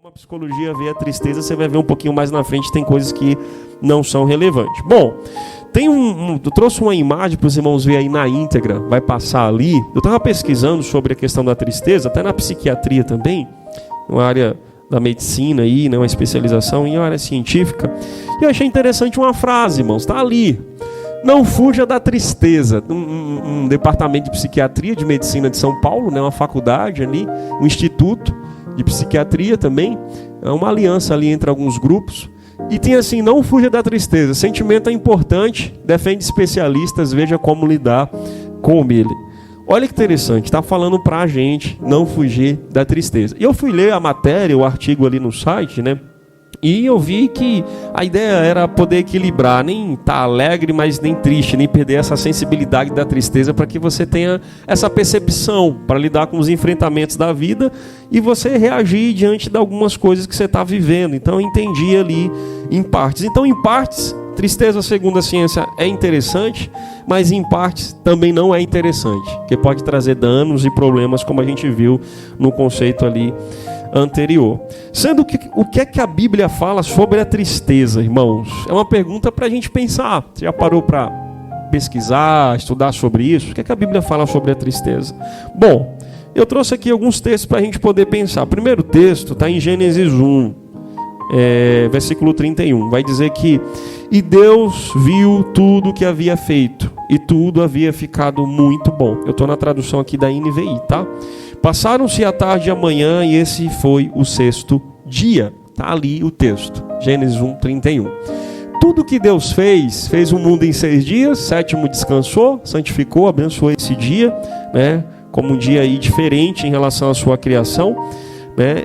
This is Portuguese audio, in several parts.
a psicologia vê a tristeza, você vai ver um pouquinho mais na frente, tem coisas que não são relevantes. Bom, eu trouxe uma imagem para os irmãos verem aí na íntegra, vai passar ali. Eu estava pesquisando sobre a questão da tristeza, até na psiquiatria também, uma área da medicina aí, né, uma especialização em área científica. E eu achei interessante uma frase, irmãos, está ali. Não fuja da tristeza. Um departamento de psiquiatria de medicina de São Paulo, né, uma faculdade ali, um instituto de psiquiatria também, é uma aliança ali entre alguns grupos. E tem assim, não fuja da tristeza. Sentimento é importante, defende especialistas, veja como lidar com ele. Olha que interessante, está falando para a gente não fugir da tristeza. E eu fui ler a matéria, o artigo ali no site, né? E eu vi que a ideia era poder equilibrar, nem estar alegre, mas nem triste, nem perder essa sensibilidade da tristeza, para que você tenha essa percepção para lidar com os enfrentamentos da vida e você reagir diante de algumas coisas que você está vivendo. Então eu entendi ali em partes. Então em partes, tristeza segundo a ciência é interessante, mas em partes também não é interessante, porque pode trazer danos e problemas, como a gente viu no conceito ali anterior. Sendo que o que é que a Bíblia fala sobre a tristeza, irmãos? É uma pergunta para a gente pensar. Você já parou para pesquisar, estudar sobre isso? O que é que a Bíblia fala sobre a tristeza? Bom, eu trouxe aqui alguns textos para a gente poder pensar. O primeiro texto está em Gênesis 1, versículo 31. Vai dizer que: e Deus viu tudo o que havia feito, e tudo havia ficado muito bom. Eu estou na tradução aqui da NVI, tá? Passaram-se a tarde e a manhã, e esse foi o sexto dia. Está ali o texto, Gênesis 1, 31. Tudo que Deus fez o mundo em 6 dias, sétimo descansou, santificou, abençoou esse dia, né, como um dia aí diferente em relação à sua criação, né?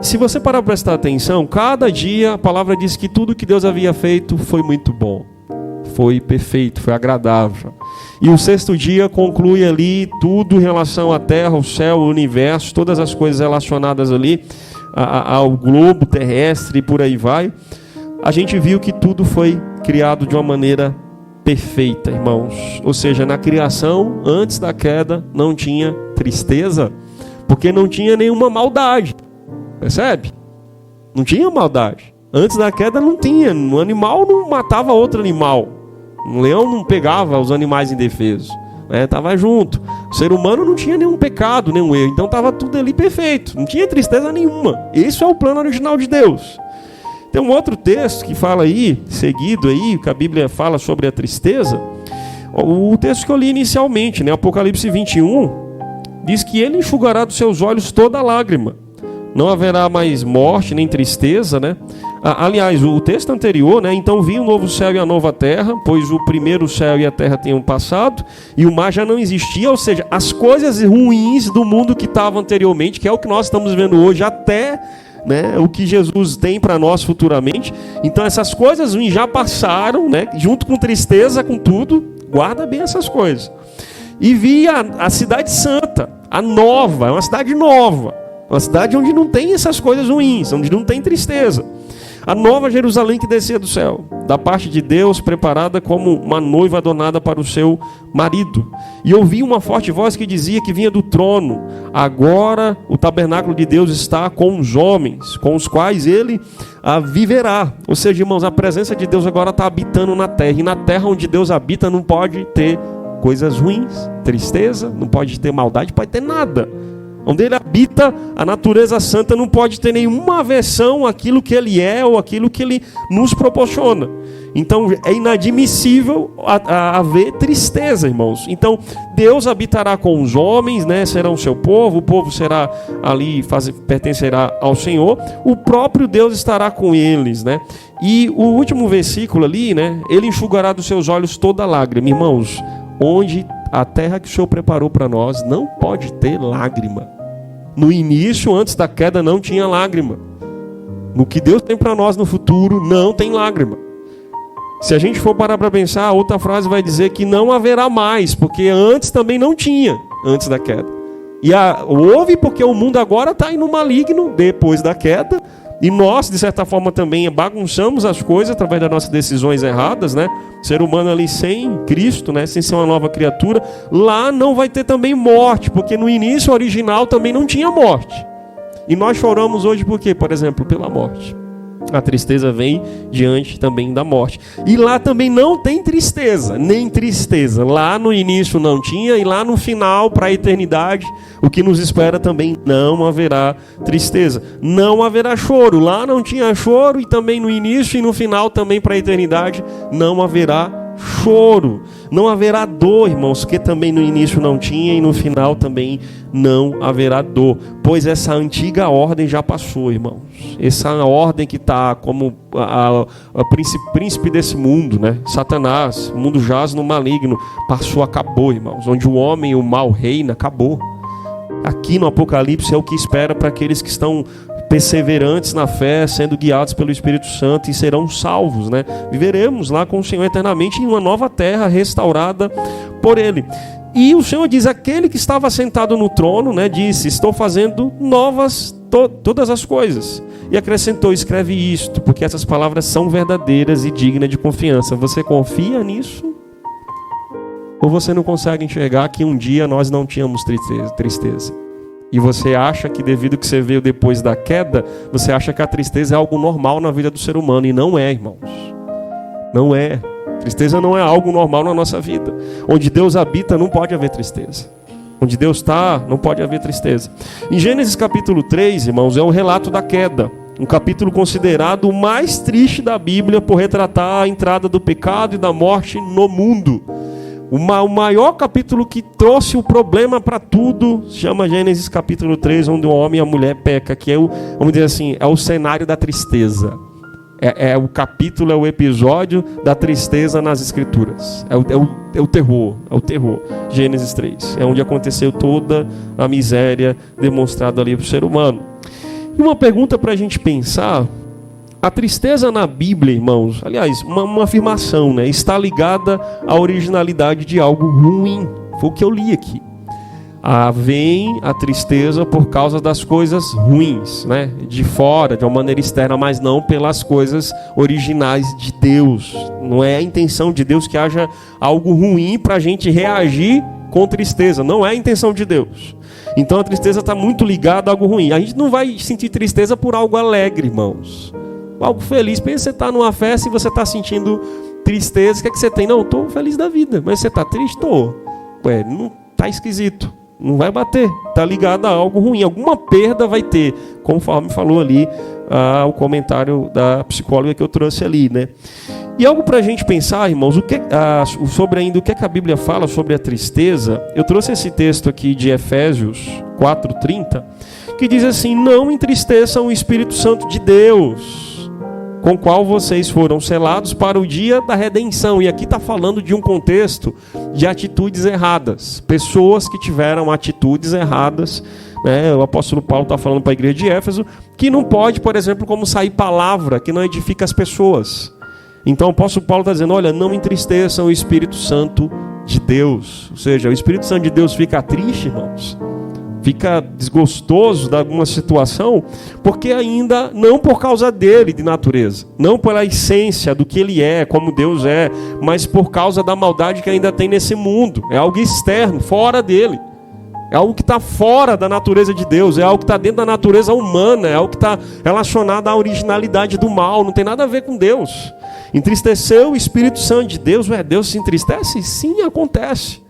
Se você parar para prestar atenção, cada dia a palavra diz que tudo que Deus havia feito foi muito bom, foi perfeito, foi agradável. E o sexto dia conclui ali tudo em relação à terra, ao céu, ao universo, todas as coisas relacionadas ali ao globo terrestre e por aí vai. A gente viu que tudo foi criado de uma maneira perfeita, irmãos. Ou seja, na criação, antes da queda, não tinha tristeza, porque não tinha nenhuma maldade. Percebe? Não tinha maldade. Antes da queda não tinha. Um animal não matava outro animal. Um leão não pegava os animais indefesos, né? Estava junto. O ser humano não tinha nenhum pecado, nenhum erro. Então estava tudo ali perfeito. Não tinha tristeza nenhuma. Esse é o plano original de Deus. Tem um outro texto que fala aí, seguido aí, que a Bíblia fala sobre a tristeza. O texto que eu li inicialmente, né? Apocalipse 21, diz que ele enxugará dos seus olhos toda lágrima. Não haverá mais morte nem tristeza, né? Aliás, o texto anterior, né? Então vi o novo céu e a nova terra, pois o primeiro céu e a terra tinham passado e o mar já não existia. Ou seja, as coisas ruins do mundo que estavam anteriormente, que é o que nós estamos vendo hoje, até, né, o que Jesus tem para nós futuramente. Então essas coisas ruins já passaram, né? Junto com tristeza, com tudo. Guarda bem essas coisas. E vi a cidade santa, a nova, é uma cidade nova. Uma cidade onde não tem essas coisas ruins, onde não tem tristeza. A nova Jerusalém que descia do céu, da parte de Deus, preparada como uma noiva adornada para o seu marido. E ouvi uma forte voz que dizia que vinha do trono: agora o tabernáculo de Deus está com os homens, com os quais ele viverá. Ou seja, irmãos, a presença de Deus agora está habitando na terra. E na terra onde Deus habita não pode ter coisas ruins, tristeza, não pode ter maldade, não pode ter nada. Onde ele habita, a natureza santa não pode ter nenhuma aversão àquilo que ele é ou àquilo que ele nos proporciona. Então é inadmissível haver tristeza, irmãos. Então Deus habitará com os homens, né? Serão o seu povo, o povo será ali, pertencerá ao Senhor. O próprio Deus estará com eles, né? E o último versículo ali, né? Ele enxugará dos seus olhos toda lágrima. Irmãos, onde a terra que o Senhor preparou para nós não pode ter lágrima. No início, antes da queda, não tinha lágrima. No que Deus tem para nós no futuro, não tem lágrima. Se a gente for parar para pensar, a outra frase vai dizer que não haverá mais, porque antes também não tinha, antes da queda. E houve porque o mundo agora está indo maligno depois da queda. E nós, de certa forma, também bagunçamos as coisas através das nossas decisões erradas, né? Ser humano ali sem Cristo, né? Sem ser uma nova criatura. Lá não vai ter também morte, porque no início original também não tinha morte. E nós choramos hoje por quê? Por exemplo, pela morte. A tristeza vem diante também da morte. E lá também não tem tristeza, nem tristeza. Lá no início não tinha, e lá no final, para a eternidade, o que nos espera também não haverá tristeza. Não haverá choro. Lá não tinha choro, e também no início e no final também para a eternidade não haverá choro. Não haverá dor, irmãos, que também no início não tinha e no final também não haverá dor. Pois essa antiga ordem já passou, irmãos. Essa ordem que está como a príncipe desse mundo, né? Satanás, o mundo jaz no maligno, passou, acabou, irmãos. Onde o homem e o mal reina, acabou. Aqui no Apocalipse é o que espera para aqueles que estão perseverantes na fé, sendo guiados pelo Espírito Santo, e serão salvos, né? Viveremos lá com o Senhor eternamente em uma nova terra restaurada por Ele. E o Senhor diz, aquele que estava sentado no trono, né, disse, estou fazendo novas todas as coisas. E acrescentou, escreve isto, porque essas palavras são verdadeiras e dignas de confiança. Você confia nisso? Ou você não consegue enxergar que um dia nós não tínhamos tristeza? E você acha que devido ao que você veio depois da queda, você acha que a tristeza é algo normal na vida do ser humano. E não é, irmãos. Não é. Tristeza não é algo normal na nossa vida. Onde Deus habita não pode haver tristeza. Onde Deus está, não pode haver tristeza. Em Gênesis capítulo 3, irmãos, é o relato da queda. Um capítulo considerado o mais triste da Bíblia por retratar a entrada do pecado e da morte no mundo. O maior capítulo que trouxe o problema para tudo se chama Gênesis capítulo 3, onde o homem e a mulher pecam, que é vamos dizer assim, é o cenário da tristeza. É o capítulo, é o episódio da tristeza nas Escrituras. É o terror. Gênesis 3. É onde aconteceu toda a miséria demonstrada ali para o ser humano. E uma pergunta para a gente pensar: a tristeza na Bíblia, irmãos, aliás, uma afirmação, né, está ligada à originalidade de algo ruim. Foi o que eu li aqui. Vem a tristeza por causa das coisas ruins, né, de fora, de uma maneira externa, mas não pelas coisas originais de Deus. Não é a intenção de Deus que haja algo ruim para a gente reagir com tristeza. Não é a intenção de Deus. Então a tristeza está muito ligada a algo ruim. A gente não vai sentir tristeza por algo alegre, irmãos. Algo feliz. Pensa que você está numa festa e você está sentindo tristeza. O que é que você tem? Não, estou feliz da vida. Mas você está triste? Estou. Não está esquisito. Não vai bater. Está ligado a algo ruim. Alguma perda vai ter. Conforme falou ali o comentário da psicóloga que eu trouxe ali, né? E algo para a gente pensar, irmãos, sobre ainda o que a Bíblia fala sobre a tristeza. Eu trouxe esse texto aqui de Efésios 4:30, que diz assim: não entristeçam o Espírito Santo de Deus, com o qual vocês foram selados para o dia da redenção. E aqui está falando de um contexto de atitudes erradas, pessoas que tiveram atitudes erradas, né? O apóstolo Paulo está falando para a igreja de Éfeso que não pode, por exemplo, como sair palavra que não edifica as pessoas. Então o apóstolo Paulo está dizendo, olha, não entristeçam o Espírito Santo de Deus. Ou seja, o Espírito Santo de Deus fica triste, irmãos, fica desgostoso de alguma situação, porque ainda não por causa dele de natureza, não pela essência do que ele é, como Deus é, mas por causa da maldade que ainda tem nesse mundo. É algo externo, fora dele. É algo que está fora da natureza de Deus, é algo que está dentro da natureza humana, é algo que está relacionado à originalidade do mal, não tem nada a ver com Deus. Entristeceu o Espírito Santo de Deus, Deus se entristece? Sim, acontece.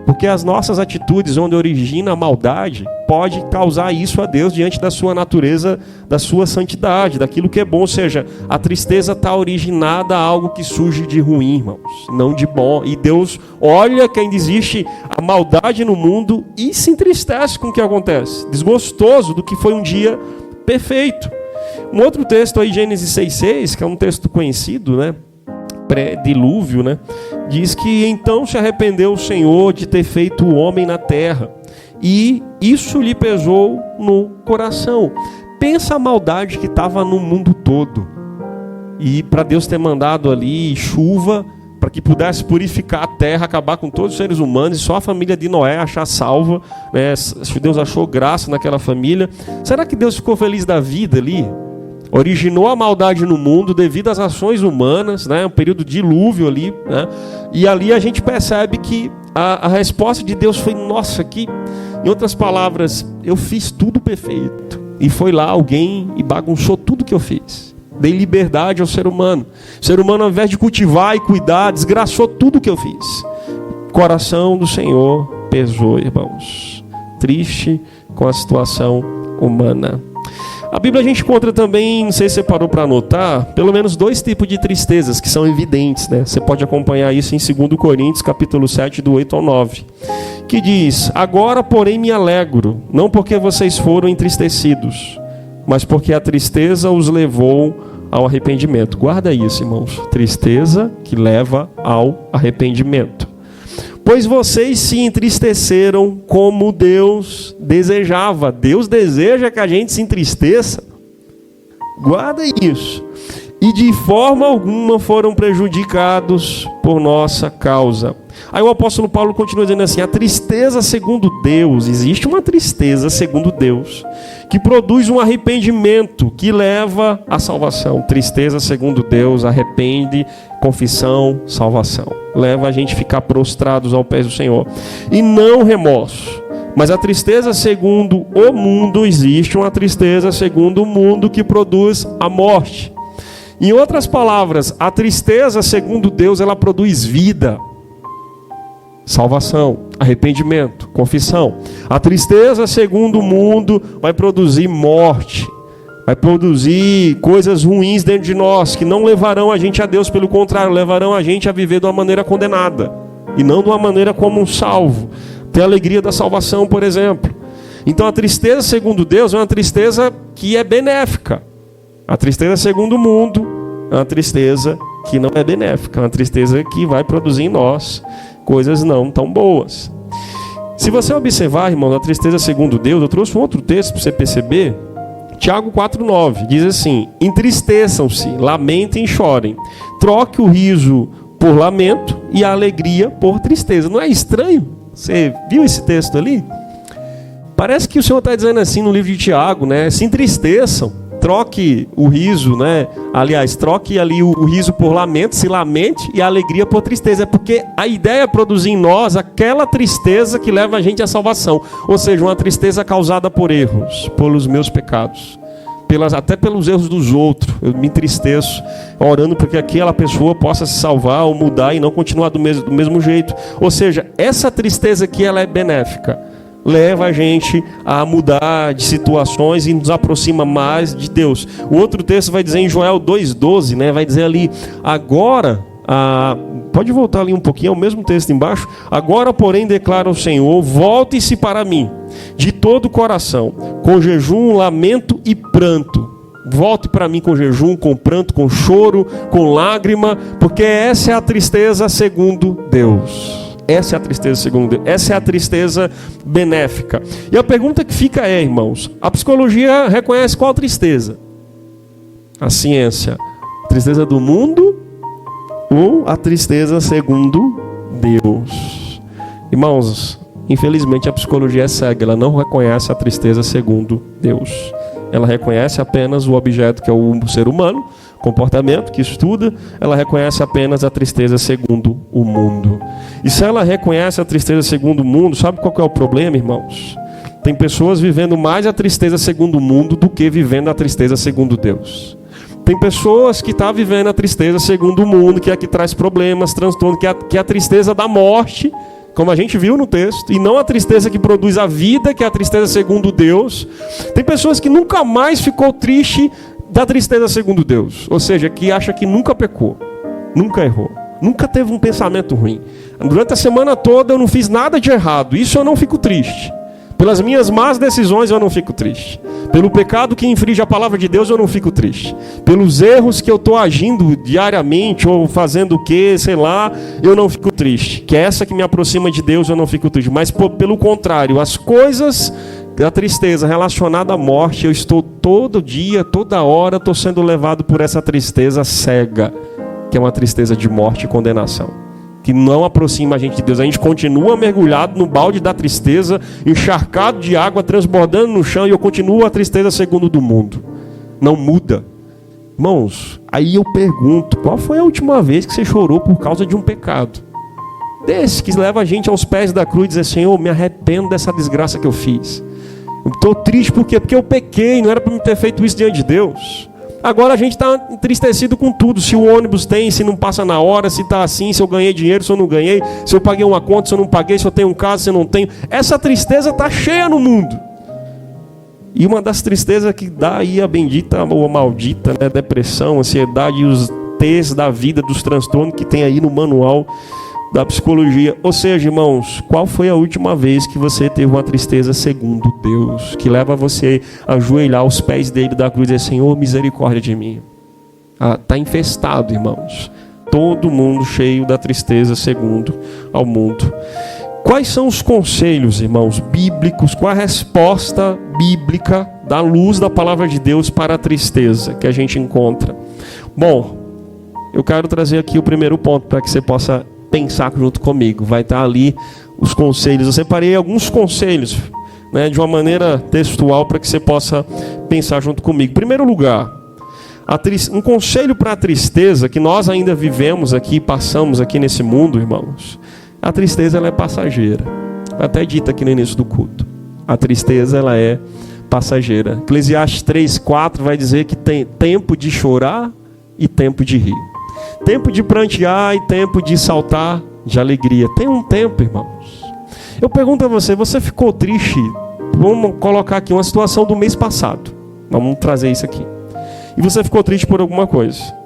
Porque as nossas atitudes, onde origina a maldade, pode causar isso a Deus diante da sua natureza, da sua santidade, daquilo que é bom. Ou seja, a tristeza está originada a algo que surge de ruim, irmãos, não de bom. E Deus olha que ainda existe a maldade no mundo e se entristece com o que acontece, desgostoso do que foi um dia perfeito. Um outro texto aí, Gênesis 6:6, que é um texto conhecido, né? Pré-dilúvio, né? Diz que então se arrependeu o Senhor de ter feito o homem na terra, e isso lhe pesou no coração. Pensa a maldade que estava no mundo todo, e para Deus ter mandado ali chuva para que pudesse purificar a terra, acabar com todos os seres humanos, e só a família de Noé achar salva, né? Deus achou graça naquela família. Será que Deus ficou feliz da vida ali? Originou a maldade no mundo devido às ações humanas, né? Um período de dilúvio ali, né? E ali a gente percebe que a resposta de Deus foi, nossa, que, em outras palavras, eu fiz tudo perfeito. e foi lá alguém e bagunçou tudo que eu fiz. Dei liberdade ao ser humano. O ser humano, ao invés de cultivar e cuidar, desgraçou tudo que eu fiz. O coração do Senhor pesou, irmãos. Triste com a situação humana. A Bíblia a gente encontra também, não sei se você parou para anotar, pelo menos 2 tipos de tristezas que são evidentes, né? Você pode acompanhar isso em 2 Coríntios, capítulo 7, do 8 ao 9. Que diz: agora, porém, me alegro, não porque vocês foram entristecidos, mas porque a tristeza os levou ao arrependimento. Guarda isso, irmãos. Tristeza que leva ao arrependimento. Pois vocês se entristeceram como Deus desejava. Deus deseja que a gente se entristeça. Guarda isso. E de forma alguma foram prejudicados por nossa causa. Aí o apóstolo Paulo continua dizendo assim: a tristeza segundo Deus, existe uma tristeza segundo Deus, que produz um arrependimento que leva à salvação. Tristeza segundo Deus, arrepende, confissão, salvação. Leva a gente a ficar prostrados aos pés do Senhor. E não remorso. Mas a tristeza segundo o mundo, existe uma tristeza segundo o mundo que produz a morte. Em outras palavras, a tristeza segundo Deus, ela produz vida, salvação, arrependimento, confissão. A tristeza segundo o mundo vai produzir morte, vai produzir coisas ruins dentro de nós, que não levarão a gente a Deus, pelo contrário, levarão a gente a viver de uma maneira condenada, e não de uma maneira como um salvo. Ter a alegria da salvação, por exemplo. Então a tristeza segundo Deus é uma tristeza que é benéfica. A tristeza segundo o mundo é uma tristeza que não é benéfica, é uma tristeza que vai produzir em nós coisas não tão boas. Se você observar, irmão, a tristeza segundo Deus, eu trouxe um outro texto para você perceber. Tiago 4,9 diz assim: entristeçam-se, lamentem e chorem, troque o riso por lamento e a alegria por tristeza. Não é estranho? Você viu esse texto ali? Parece que o Senhor está dizendo assim no livro de Tiago, né? Se entristeçam, troque o riso, né? Aliás, troque ali o riso por lamento, se lamente, e a alegria por tristeza. É porque a ideia é produzir em nós aquela tristeza que leva a gente à salvação. Ou seja, uma tristeza causada por erros, pelos meus pecados, até pelos erros dos outros. Eu me entristeço orando porque aquela pessoa possa se salvar ou mudar e não continuar do mesmo jeito. Ou seja, essa tristeza aqui, ela é benéfica. Leva a gente a mudar de situações e nos aproxima mais de Deus. O outro texto vai dizer em Joel 2,12, né? Vai dizer ali: agora, pode voltar ali um pouquinho, é o mesmo texto embaixo. Agora, porém, declara o Senhor: volte-se para mim de todo o coração, com jejum, lamento e pranto. Volte para mim com jejum, com pranto, com choro, com lágrima, porque essa é a tristeza segundo Deus. Essa é a tristeza segundo Deus. Essa é a tristeza benéfica. E a pergunta que fica é, irmãos, a psicologia reconhece qual tristeza? A ciência. A tristeza do mundo ou a tristeza segundo Deus? Irmãos, infelizmente a psicologia é cega. Ela não reconhece a tristeza segundo Deus. Ela reconhece apenas o objeto, que é o ser humano, comportamento, que estuda. Ela reconhece apenas a tristeza segundo o mundo. E se ela reconhece a tristeza segundo o mundo, sabe qual que é o problema, irmãos? Tem pessoas vivendo mais a tristeza segundo o mundo do que vivendo a tristeza segundo Deus. Tem pessoas que estão vivendo a tristeza segundo o mundo, que é a que traz problemas, transtorno, que é a tristeza da morte, como a gente viu no texto, e não a tristeza que produz a vida, que é a tristeza segundo Deus. Tem pessoas que nunca mais ficou triste da tristeza segundo Deus, ou seja, que acha que nunca pecou, nunca errou, nunca teve um pensamento ruim. Durante a semana toda eu não fiz nada de errado, isso eu não fico triste. Pelas minhas más decisões eu não fico triste. Pelo pecado que infringe a palavra de Deus eu não fico triste. Pelos erros que eu estou agindo diariamente ou fazendo o que, sei lá, eu não fico triste. Que é essa que me aproxima de Deus, eu não fico triste. Mas pelo contrário, as coisas da tristeza relacionada à morte, eu estou todo dia, toda hora, estou sendo levado por essa tristeza cega, que é uma tristeza de morte e condenação, que não aproxima a gente de Deus. A gente continua mergulhado no balde da tristeza, encharcado de água, transbordando no chão, e eu continuo a tristeza segundo do mundo. Não muda. Irmãos, aí eu pergunto, qual foi a última vez que você chorou por causa de um pecado desse, que leva a gente aos pés da cruz e dizer: Senhor, me arrependo dessa desgraça que eu fiz. Estou triste por quê? Porque eu pequei, não era para me ter feito isso diante de Deus. Agora a gente está entristecido com tudo. Se o ônibus tem, se não passa na hora, se está assim, se eu ganhei dinheiro, se eu não ganhei, se eu paguei uma conta, se eu não paguei, se eu tenho um caso, se eu não tenho. Essa tristeza está cheia no mundo. E uma das tristezas que dá aí a bendita ou a maldita, né, depressão, ansiedade e os T's da vida, dos transtornos que tem aí no manual da psicologia. Ou seja, irmãos, qual foi a última vez que você teve uma tristeza segundo Deus, que leva você a ajoelhar aos pés dele da cruz e dizer: Senhor, misericórdia de mim? Está infestado, irmãos. Todo mundo cheio da tristeza segundo ao mundo. Quais são os conselhos, irmãos, bíblicos? Qual a resposta bíblica da luz da palavra de Deus para a tristeza que a gente encontra? Bom, eu quero trazer aqui o primeiro ponto para que você possa pensar junto comigo. Vai estar ali os conselhos. Eu separei alguns conselhos, né, de uma maneira textual para que você possa pensar junto comigo. Em primeiro lugar, um conselho para a tristeza que nós ainda vivemos aqui, passamos aqui nesse mundo, irmãos. A tristeza, ela é passageira. Até dita aqui no início do culto. A tristeza, ela é passageira. Eclesiastes 3:4 vai dizer que tem tempo de chorar e tempo de rir. Tempo de prantear e tempo de saltar de alegria. Tem um tempo, irmãos. Eu pergunto a você, você ficou triste? Vamos colocar aqui uma situação do mês passado. Vamos trazer isso aqui. E você ficou triste por alguma coisa.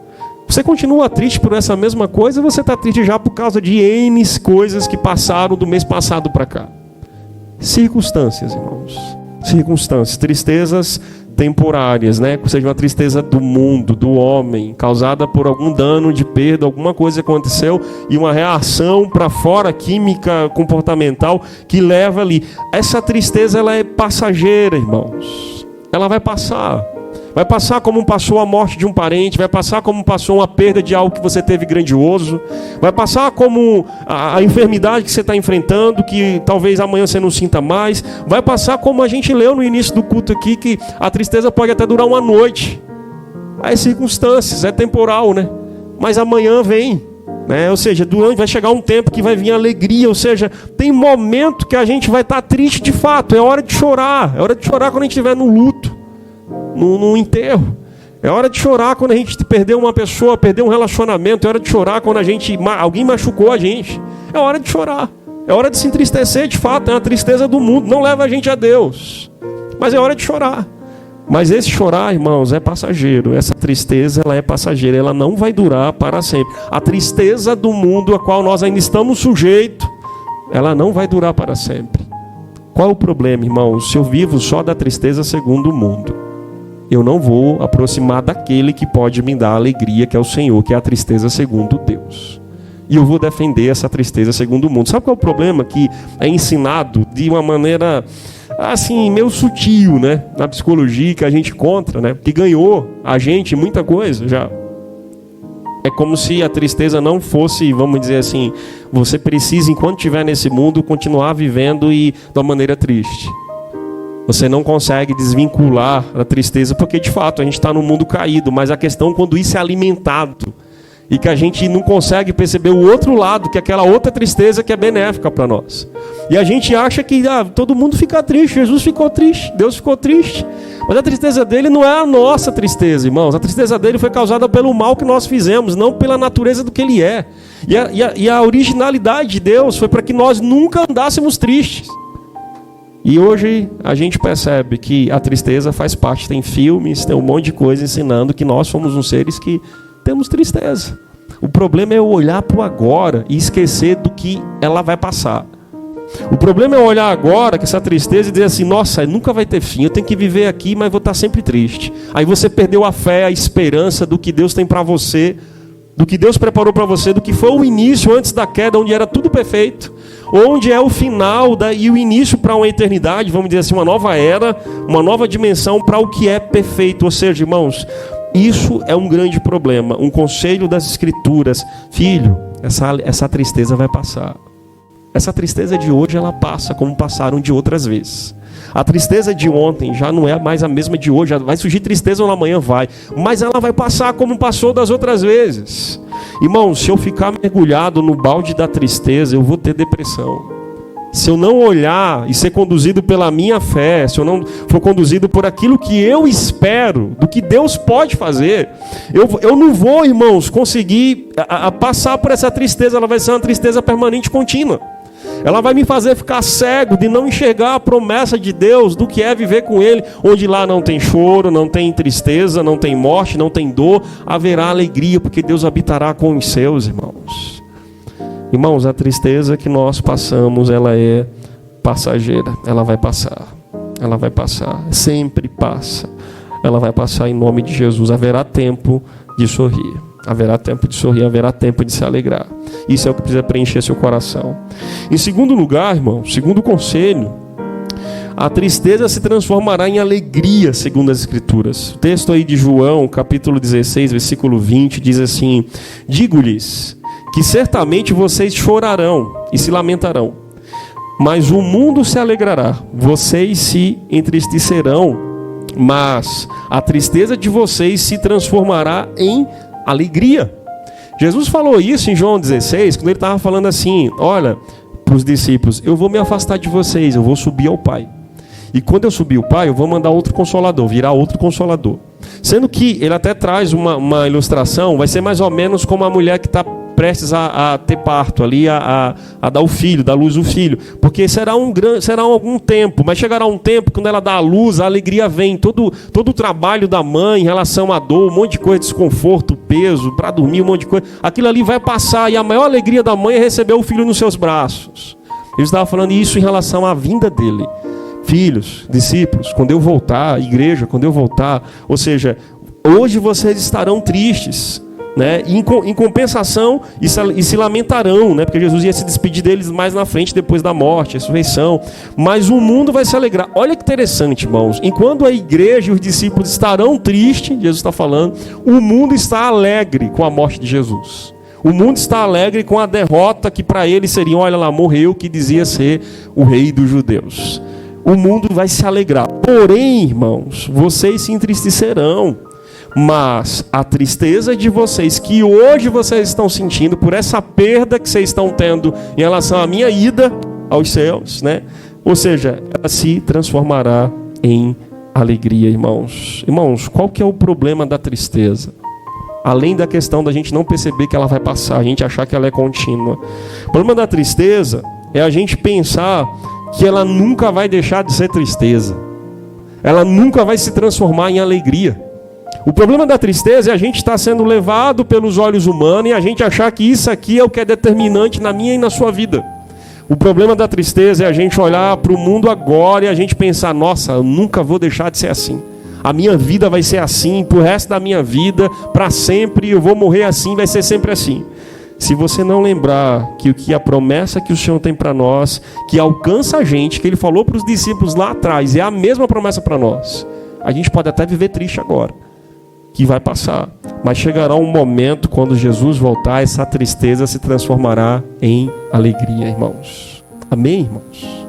Você continua triste por essa mesma coisa ou você está triste já por causa de N coisas que passaram do mês passado para cá? Circunstâncias, irmãos. Circunstâncias. Tristezas temporárias, né? Ou seja, uma tristeza do mundo, do homem, causada por algum dano de perda, alguma coisa aconteceu e uma reação para fora, química, comportamental, que leva ali. Essa tristeza, ela é passageira, irmãos. Ela vai passar. Vai passar como passou a morte de um parente, vai passar como passou uma perda de algo que você teve grandioso, vai passar como a enfermidade que você está enfrentando, que talvez amanhã você não sinta mais, vai passar como a gente leu no início do culto aqui, que a tristeza pode até durar uma noite. As circunstâncias, é temporal, né? Mas amanhã vem, né? Ou seja, vai chegar um tempo que vai vir alegria, ou seja, tem momento que a gente vai estar triste de fato, é hora de chorar quando a gente estiver no luto. No enterro. É hora de chorar quando a gente perdeu uma pessoa, perdeu um relacionamento. É hora de chorar quando alguém machucou a gente. É hora de chorar. É hora de se entristecer de fato. É uma tristeza do mundo. Não leva a gente a Deus. Mas é hora de chorar. Mas esse chorar, irmãos, é passageiro. Essa tristeza, ela é passageira. Ela não vai durar para sempre. A tristeza do mundo a qual nós ainda estamos sujeitos, ela não vai durar para sempre. Qual o problema, irmãos? Se eu vivo só da tristeza segundo o mundo, eu não vou aproximar daquele que pode me dar alegria, que é o Senhor, que é a tristeza segundo Deus. E eu vou defender essa tristeza segundo o mundo. Sabe qual é o problema? Que é ensinado de uma maneira, assim, meio sutil, né? Na psicologia que a gente encontra, né? Que ganhou a gente muita coisa já. É como se a tristeza não fosse, vamos dizer assim, você precisa, enquanto estiver nesse mundo, continuar vivendo e de uma maneira triste. Você não consegue desvincular a tristeza, porque de fato a gente está no mundo caído, mas a questão é quando isso é alimentado e que a gente não consegue perceber o outro lado, que é aquela outra tristeza que é benéfica para nós. E a gente acha que todo mundo fica triste, Jesus ficou triste, Deus ficou triste. Mas a tristeza dele não é a nossa tristeza, irmãos. A tristeza dele foi causada pelo mal que nós fizemos, não pela natureza do que ele é. E a originalidade de Deus foi para que nós nunca andássemos tristes. E hoje a gente percebe que a tristeza faz parte, tem filmes, tem um monte de coisa ensinando que nós somos uns seres que temos tristeza. O problema é eu olhar para o agora e esquecer do que ela vai passar. O problema é eu olhar agora com essa tristeza e dizer assim, nossa, nunca vai ter fim, eu tenho que viver aqui, mas vou estar sempre triste. Aí você perdeu a fé, a esperança do que Deus tem para você, do que Deus preparou para você, do que foi o início antes da queda, onde era tudo perfeito. Onde é o final e o início para uma eternidade, vamos dizer assim, uma nova era, uma nova dimensão para o que é perfeito. Ou seja, irmãos, isso é um grande problema. Um conselho das Escrituras: filho, essa tristeza vai passar. Essa tristeza de hoje, ela passa como passaram de outras vezes. A tristeza de ontem já não é mais a mesma de hoje. Vai surgir tristeza ou amanhã vai. Mas ela vai passar como passou das outras vezes. Irmão, se eu ficar mergulhado no balde da tristeza, eu vou ter depressão. se eu não olhar e ser conduzido pela minha fé, se eu não for conduzido por aquilo que eu espero, do que Deus pode fazer, eu não vou, irmãos, conseguir passar por essa tristeza. Ela vai ser uma tristeza permanente, contínua. Ela vai me fazer ficar cego de não enxergar a promessa de Deus do que é viver com Ele, onde lá não tem choro, não tem tristeza, não tem morte, não tem dor, haverá alegria, porque Deus habitará com os seus, irmãos. Irmãos, a tristeza que nós passamos, ela é passageira, ela vai passar, sempre passa, ela vai passar em nome de Jesus. Haverá tempo de sorrir. Haverá tempo de sorrir, haverá tempo de se alegrar. Isso é o que precisa preencher seu coração. Em segundo lugar, irmão, segundo conselho, a tristeza se transformará em alegria, segundo as Escrituras. O texto aí de João, capítulo 16, versículo 20, diz assim: digo-lhes que certamente vocês chorarão e se lamentarão, mas o mundo se alegrará. Vocês se entristecerão, mas a tristeza de vocês se transformará em alegria. Jesus falou isso em João 16, quando ele estava falando assim: olha, para os discípulos, eu vou me afastar de vocês, eu vou subir ao Pai. E quando eu subir ao Pai, eu vou mandar outro consolador, virá outro consolador. Sendo que ele até traz uma ilustração, vai ser mais ou menos como a mulher que está prestes a ter parto ali, a dar o filho, dar luz o filho, porque será algum tempo, mas chegará um tempo quando ela dá a luz, a alegria vem, todo o trabalho da mãe em relação à dor, um monte de coisa, desconforto, peso, para dormir, um monte de coisa, aquilo ali vai passar, e a maior alegria da mãe é receber o filho nos seus braços. Eu estava falando isso em relação à vinda dele. Filhos, discípulos, quando eu voltar, igreja, quando eu voltar, ou seja, hoje vocês estarão tristes, né? Em compensação, e se lamentarão, né? Porque Jesus ia se despedir deles mais na frente, depois da morte, a ressurreição. Mas o mundo vai se alegrar. Olha que interessante, irmãos. Enquanto a igreja e os discípulos estarão tristes, Jesus está falando, o mundo está alegre com a morte de Jesus. O mundo está alegre com a derrota que para eles seriam, olha lá, morreu, que dizia ser o rei dos judeus. O mundo vai se alegrar. Porém, irmãos, vocês se entristecerão. Mas a tristeza de vocês, que hoje vocês estão sentindo por essa perda que vocês estão tendo em relação à minha ida aos céus, né? Ou seja, ela se transformará em alegria, irmãos. Irmãos, qual que é o problema da tristeza? Além da questão da gente não perceber que ela vai passar, a gente achar que ela é contínua. O problema da tristeza é a gente pensar que ela nunca vai deixar de ser tristeza. Ela nunca vai se transformar em alegria. O problema da tristeza é a gente estar sendo levado pelos olhos humanos e a gente achar que isso aqui é o que é determinante na minha e na sua vida. O problema da tristeza é a gente olhar para o mundo agora e a gente pensar: nossa, eu nunca vou deixar de ser assim. A minha vida vai ser assim, pro resto da minha vida, para sempre, eu vou morrer assim, vai ser sempre assim. Se você não lembrar que a promessa que o Senhor tem para nós, que alcança a gente, que Ele falou para os discípulos lá atrás, é a mesma promessa para nós. A gente pode até viver triste agora, que vai passar, mas chegará um momento quando Jesus voltar, essa tristeza se transformará em alegria, irmãos. Amém, irmãos?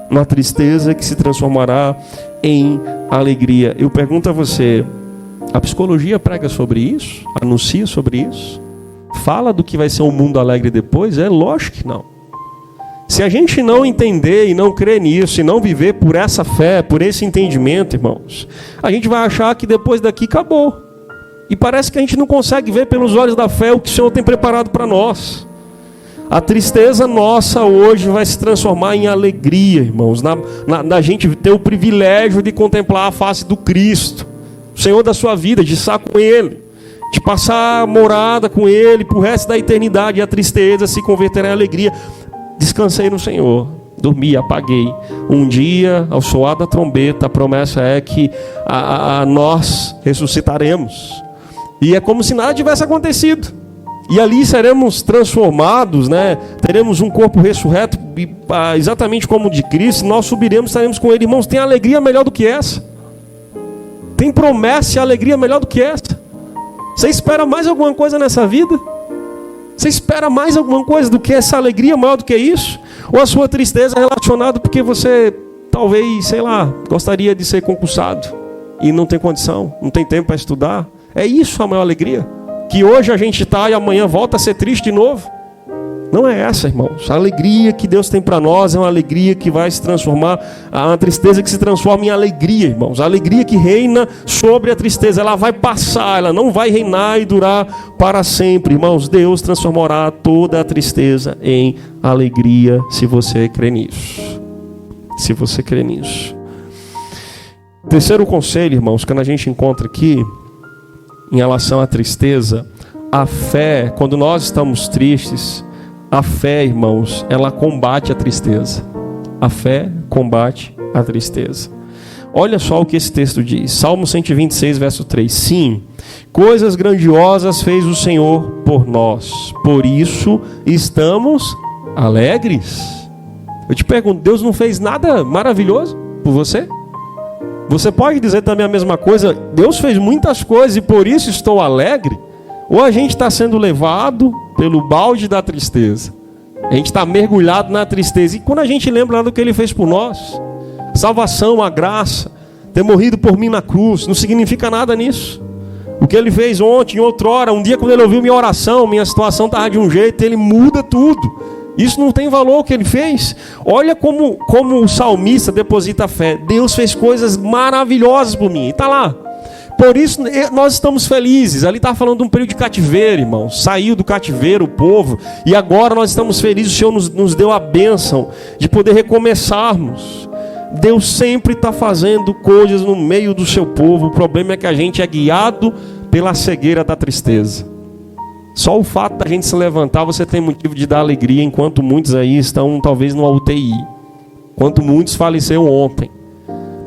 Uma tristeza que se transformará em alegria. Eu pergunto a você, a psicologia prega sobre isso? Anuncia sobre isso? Fala do que vai ser um mundo alegre depois? É lógico que não. Se a gente não entender e não crer nisso, e não viver por essa fé, por esse entendimento, irmãos, a gente vai achar que depois daqui acabou. E parece que a gente não consegue ver pelos olhos da fé o que o Senhor tem preparado para nós. A tristeza nossa hoje vai se transformar em alegria, irmãos, na gente ter o privilégio de contemplar a face do Cristo, o Senhor da sua vida, de estar com Ele, de passar a morada com Ele para o resto da eternidade, e a tristeza se converterá em alegria. Descansei no Senhor, dormi, apaguei. Um dia, ao soar da trombeta, a promessa é que nós ressuscitaremos. E é como se nada tivesse acontecido. E ali seremos transformados, né? Teremos um corpo ressurreto, exatamente como o de Cristo. Nós subiremos, estaremos com Ele. Irmãos, tem alegria melhor do que essa? Tem promessa e alegria melhor do que essa? Você espera mais alguma coisa nessa vida? Você espera mais alguma coisa do que essa alegria maior do que isso? Ou a sua tristeza é relacionada porque você talvez, sei lá, gostaria de ser concursado e não tem condição, não tem tempo para estudar? É isso a maior alegria? Que hoje a gente está e amanhã volta a ser triste de novo? Não é essa, irmãos. A alegria que Deus tem para nós é uma alegria que vai se transformar, a tristeza que se transforma em alegria, irmãos. A alegria que reina sobre a tristeza, ela vai passar, ela não vai reinar e durar para sempre, irmãos. Deus transformará toda a tristeza em alegria, se você crê nisso. Se você crê nisso. Terceiro conselho, irmãos, quando a gente encontra aqui, em relação à tristeza, a fé, quando nós estamos tristes, a fé, irmãos, ela combate a tristeza. A fé combate a tristeza. Olha só o que esse texto diz. Salmo 126, verso 3. Sim, coisas grandiosas fez o Senhor por nós. Por isso estamos alegres. Eu te pergunto, Deus não fez nada maravilhoso por você? Você pode dizer também a mesma coisa. Deus fez muitas coisas e por isso estou alegre. Ou a gente está sendo levado pelo balde da tristeza. A gente está mergulhado na tristeza. E quando a gente lembra do que Ele fez por nós, salvação, a graça, ter morrido por mim na cruz, não significa nada nisso. O que Ele fez ontem, outrora, um dia quando Ele ouviu minha oração, minha situação estava de um jeito, Ele muda tudo. Isso não tem valor o que Ele fez. Olha como o salmista deposita a fé. Deus fez coisas maravilhosas por mim. E está lá. Por isso nós estamos felizes. Ali está falando de um período de cativeiro, irmão. Saiu do cativeiro o povo. E agora nós estamos felizes. O Senhor nos deu a bênção de poder recomeçarmos. Deus sempre está fazendo coisas no meio do seu povo. O problema é que a gente é guiado pela cegueira da tristeza. Só o fato da gente se levantar, você tem motivo de dar alegria, enquanto muitos aí estão talvez no UTI. Enquanto muitos faleceram ontem.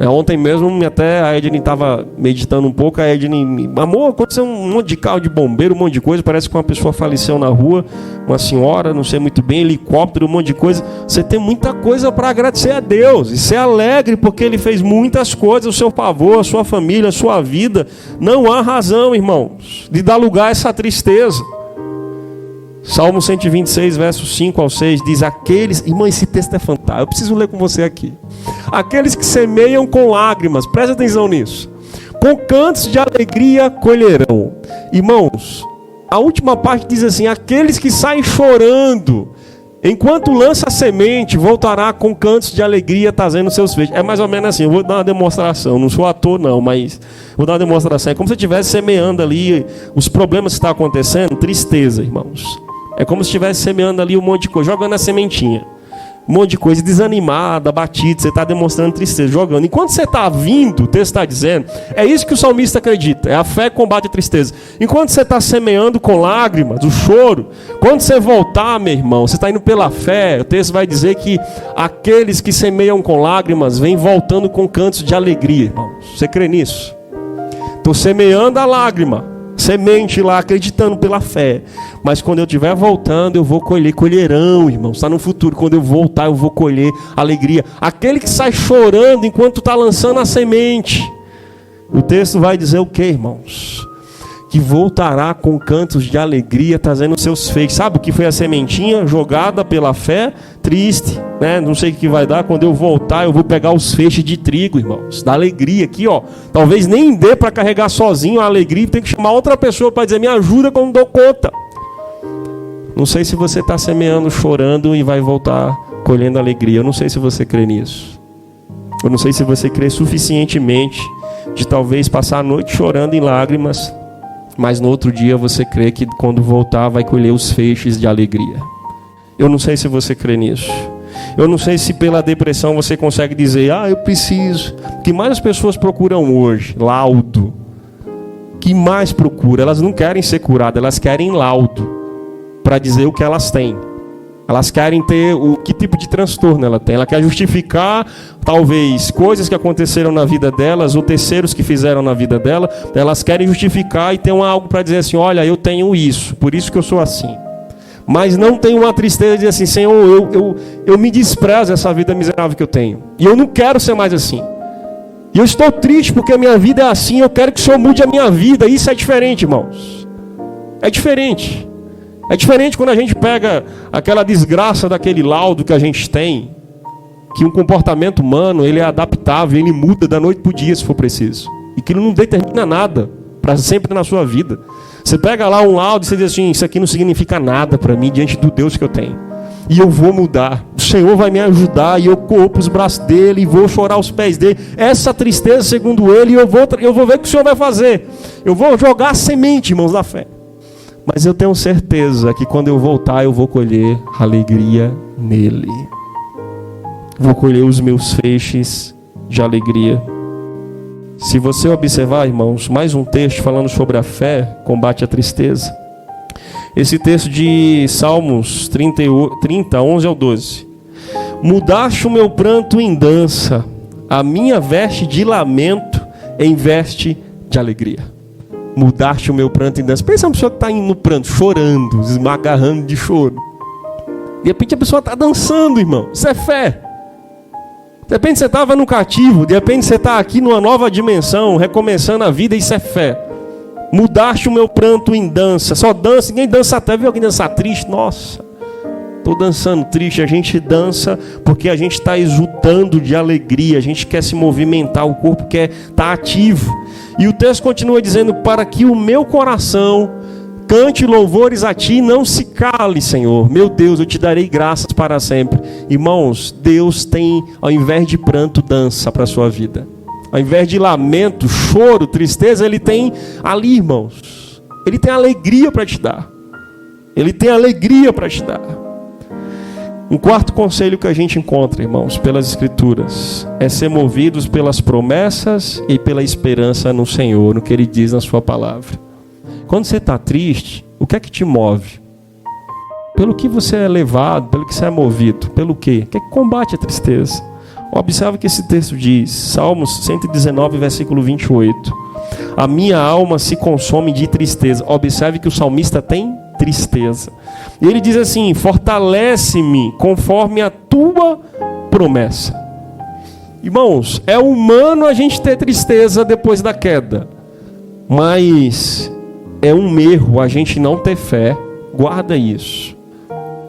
Ontem mesmo, até a Edne estava meditando um pouco, a Edne, amor, aconteceu um monte de carro de bombeiro, um monte de coisa, parece que uma pessoa faleceu na rua, uma senhora, não sei muito bem, helicóptero, um monte de coisa. Você tem muita coisa para agradecer a Deus, e ser alegre porque Ele fez muitas coisas ao seu favor, a sua família, a sua vida. Não há razão, irmãos, de dar lugar a essa tristeza. Salmo 126, versos 5 ao 6, diz: aqueles... Irmão, esse texto é fantástico, eu preciso ler com você aqui. Aqueles que semeiam com lágrimas, presta atenção nisso, com cantos de alegria colherão. Irmãos, a última parte diz assim: aqueles que saem chorando, enquanto lança a semente, voltará com cantos de alegria, trazendo seus feixes. É mais ou menos assim, eu vou dar uma demonstração, não sou ator não, mas vou dar uma demonstração. É como se eu estivesse semeando ali os problemas que estão acontecendo, tristeza, irmãos. É como se estivesse semeando ali um monte de coisa, jogando a sementinha. Um monte de coisa, desanimada, batida, você está demonstrando tristeza, jogando. Enquanto você está vindo, o texto está dizendo, é isso que o salmista acredita, é a fé que combate a tristeza. Enquanto você está semeando com lágrimas, o choro, quando você voltar, meu irmão, você está indo pela fé, o texto vai dizer que aqueles que semeiam com lágrimas, vêm voltando com cantos de alegria, irmão. Você crê nisso? Estou semeando a lágrima, semente lá, acreditando pela fé. Mas quando eu estiver voltando, eu vou colher, colherão, irmão. Está no futuro, quando eu voltar, eu vou colher alegria. Aquele que sai chorando enquanto está lançando a semente, o texto vai dizer o que, irmãos? Que voltará com cantos de alegria, trazendo seus feixes. Sabe o que foi a sementinha jogada pela fé? Triste, né? Não sei o que vai dar. Quando eu voltar, eu vou pegar os feixes de trigo, irmãos, da alegria aqui, ó. Talvez nem dê para carregar sozinho a alegria, tem que chamar outra pessoa para dizer: me ajuda quando dou conta. Não sei se você está semeando, chorando e vai voltar colhendo alegria. Eu não sei se você crê nisso. Eu não sei se você crê suficientemente de talvez passar a noite chorando em lágrimas, mas no outro dia você crê que quando voltar vai colher os feixes de alegria. Eu não sei se você crê nisso. Eu não sei se pela depressão você consegue dizer: eu preciso. O que mais as pessoas procuram hoje? Laudo. O que mais procura? Elas não querem ser curadas, elas querem laudo para dizer o que elas têm. Elas querem ter que tipo de transtorno ela tem. Ela quer justificar, talvez, coisas que aconteceram na vida delas, ou terceiros que fizeram na vida dela. Elas querem justificar e ter algo para dizer assim: olha, eu tenho isso, por isso que eu sou assim. Mas não tem uma tristeza de dizer assim: Senhor, eu me desprezo essa vida miserável que eu tenho. E eu não quero ser mais assim. E eu estou triste porque a minha vida é assim, eu quero que o Senhor mude a minha vida. Isso é diferente, irmãos. É diferente. É diferente quando a gente pega aquela desgraça daquele laudo que a gente tem, que um comportamento humano, ele é adaptável, ele muda da noite para o dia se for preciso. E que ele não determina nada para sempre na sua vida. Você pega lá um laudo e você diz assim: isso aqui não significa nada para mim diante do Deus que eu tenho. E eu vou mudar. O Senhor vai me ajudar. E eu corro para os braços dele e vou chorar aos pés dele. Essa tristeza, segundo ele, eu vou ver o que o Senhor vai fazer. Eu vou jogar a semente, irmãos, da fé. Mas eu tenho certeza que quando eu voltar, eu vou colher alegria nele. Vou colher os meus feixes de alegria. Se você observar, irmãos, mais um texto falando sobre a fé, combate a tristeza. Esse texto de Salmos 30, 11 ao 12. Mudaste o meu pranto em dança, a minha veste de lamento em veste de alegria. Mudaste o meu pranto em dança. Pensa uma pessoa que está no pranto, chorando, esmagarrando de choro. De repente a pessoa está dançando, irmão. Isso é fé. De repente você estava no cativo, de repente você está aqui numa nova dimensão, recomeçando a vida, isso é fé. Mudaste o meu pranto em dança. Só dança, ninguém dança até, viu alguém dançar triste? Nossa, estou dançando triste. A gente dança porque a gente está exultando de alegria, a gente quer se movimentar, o corpo quer estar ativo. E o texto continua dizendo: para que o meu coração cante louvores a ti, não se cale, Senhor. Meu Deus, eu te darei graças para sempre. Irmãos, Deus tem, ao invés de pranto, dança para a sua vida. Ao invés de lamento, choro, tristeza, Ele tem ali, irmãos. Ele tem alegria para te dar. Ele tem alegria para te dar. Um quarto conselho que a gente encontra, irmãos, pelas Escrituras, é ser movidos pelas promessas e pela esperança no Senhor, no que Ele diz na sua palavra. Quando você está triste, o que é que te move? Pelo que você é levado, pelo que você é movido, pelo quê? O que é que combate a tristeza? Observe que esse texto diz, Salmos 119, versículo 28. A minha alma se consome de tristeza. Observe que o salmista tem tristeza. E ele diz assim: fortalece-me conforme a tua promessa. Irmãos, é humano a gente ter tristeza depois da queda. Mas é um erro a gente não ter fé, guarda isso,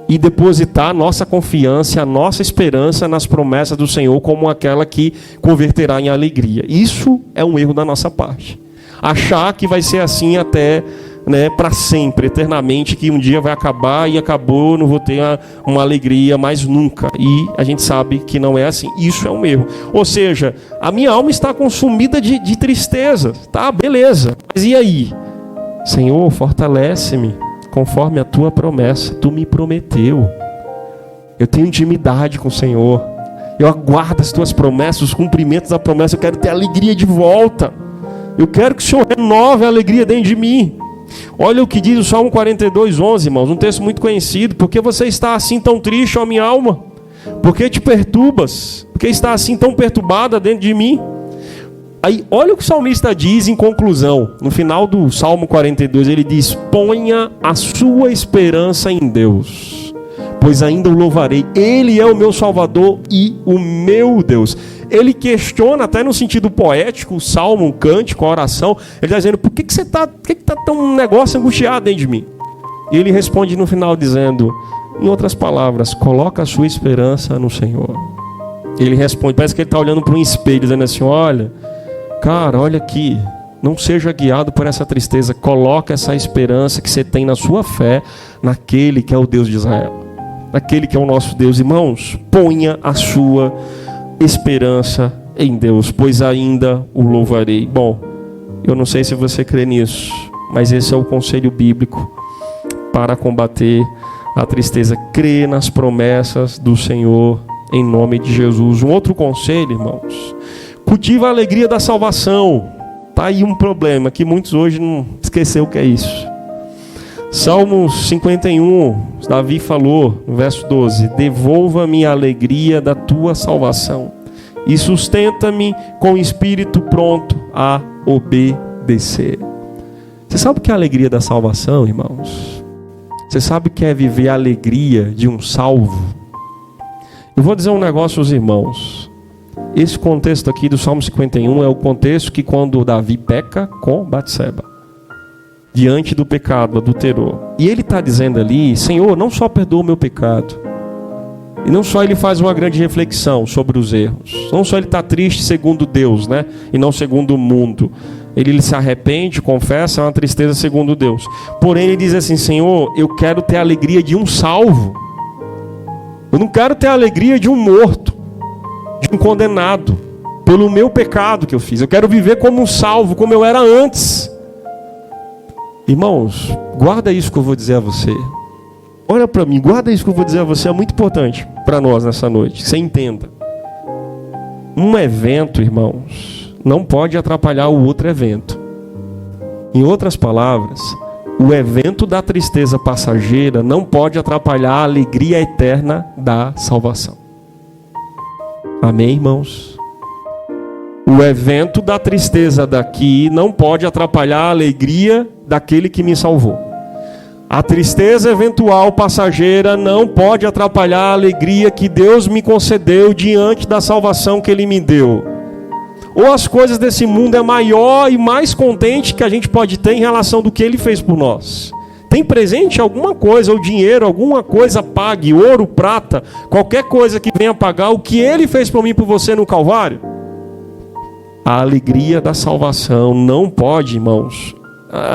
e depositar a nossa confiança, a nossa esperança nas promessas do Senhor como aquela que converterá em alegria. Isso é um erro da nossa parte. Achar que vai ser assim até, para sempre, eternamente, que um dia vai acabar e acabou, não vou ter uma alegria mais nunca. E a gente sabe que não é assim. Isso é um erro. Ou seja, a minha alma está consumida de tristeza. Tá, beleza. Mas e aí? Senhor, fortalece-me conforme a tua promessa. Tu me prometeu. Eu tenho intimidade com o Senhor. Eu aguardo as tuas promessas, os cumprimentos da promessa. Eu quero ter alegria de volta. Eu quero que o Senhor renove a alegria dentro de mim. Olha o que diz o Salmo 42, 11, irmãos. Um texto muito conhecido. Por que você está assim tão triste, ó minha alma? Por que te perturbas? Por que está assim tão perturbada dentro de mim? Aí, olha o que o salmista diz em conclusão. No final do Salmo 42, ele diz: ponha a sua esperança em Deus, pois ainda o louvarei. Ele é o meu Salvador e o meu Deus. Ele questiona até no sentido poético o salmo, um cântico, a oração. Ele está dizendo: por que você está tão um negócio angustiado dentro de mim? E ele responde no final dizendo, em outras palavras: coloca a sua esperança no Senhor. Ele responde, parece que ele está olhando para um espelho, dizendo assim: olha, cara, olha aqui, não seja guiado por essa tristeza. Coloca essa esperança que você tem na sua fé, naquele que é o Deus de Israel, naquele que é o nosso Deus. Irmãos, ponha a sua esperança em Deus, pois ainda o louvarei. Bom, eu não sei se você crê nisso, mas esse é o conselho bíblico para combater a tristeza. Crê nas promessas do Senhor em nome de Jesus. Um outro conselho, irmãos: cultiva a alegria da salvação. Está aí um problema que muitos hoje não esqueceu o que é isso. Salmos 51, Davi falou no verso 12: devolva-me a alegria da tua salvação e sustenta-me com o espírito pronto a obedecer. Você sabe o que é a alegria da salvação, irmãos? Você sabe o que é viver a alegria de um salvo? Eu vou dizer um negócio aos irmãos. Esse contexto aqui do Salmo 51 é o contexto que quando Davi peca com Batseba, diante do pecado, adulterou. E ele está dizendo ali: Senhor, não só perdoa o meu pecado, e não só ele faz uma grande reflexão sobre os erros, não só ele está triste segundo Deus, e não segundo o mundo. ele se arrepende, confessa, é uma tristeza segundo Deus. Porém, ele diz assim: Senhor, eu quero ter a alegria de um salvo. Eu não quero ter a alegria de um morto, de um condenado, pelo meu pecado que eu fiz. Eu quero viver como um salvo, como eu era antes. Irmãos, guarda isso que eu vou dizer a você. Olha para mim, guarda isso que eu vou dizer a você. É muito importante para nós nessa noite, que você entenda. Um evento, irmãos, não pode atrapalhar o outro evento. Em outras palavras, o evento da tristeza passageira não pode atrapalhar a alegria eterna da salvação. Amém, irmãos? O evento da tristeza daqui não pode atrapalhar a alegria daquele que me salvou. A tristeza eventual passageira não pode atrapalhar a alegria que Deus me concedeu diante da salvação que Ele me deu. Ou as coisas desse mundo é maior e mais contente que a gente pode ter em relação do que Ele fez por nós. Tem presente alguma coisa, ou dinheiro, alguma coisa pague, ouro, prata, qualquer coisa que venha pagar o que Ele fez por mim e por você no Calvário? A alegria da salvação não pode, irmãos,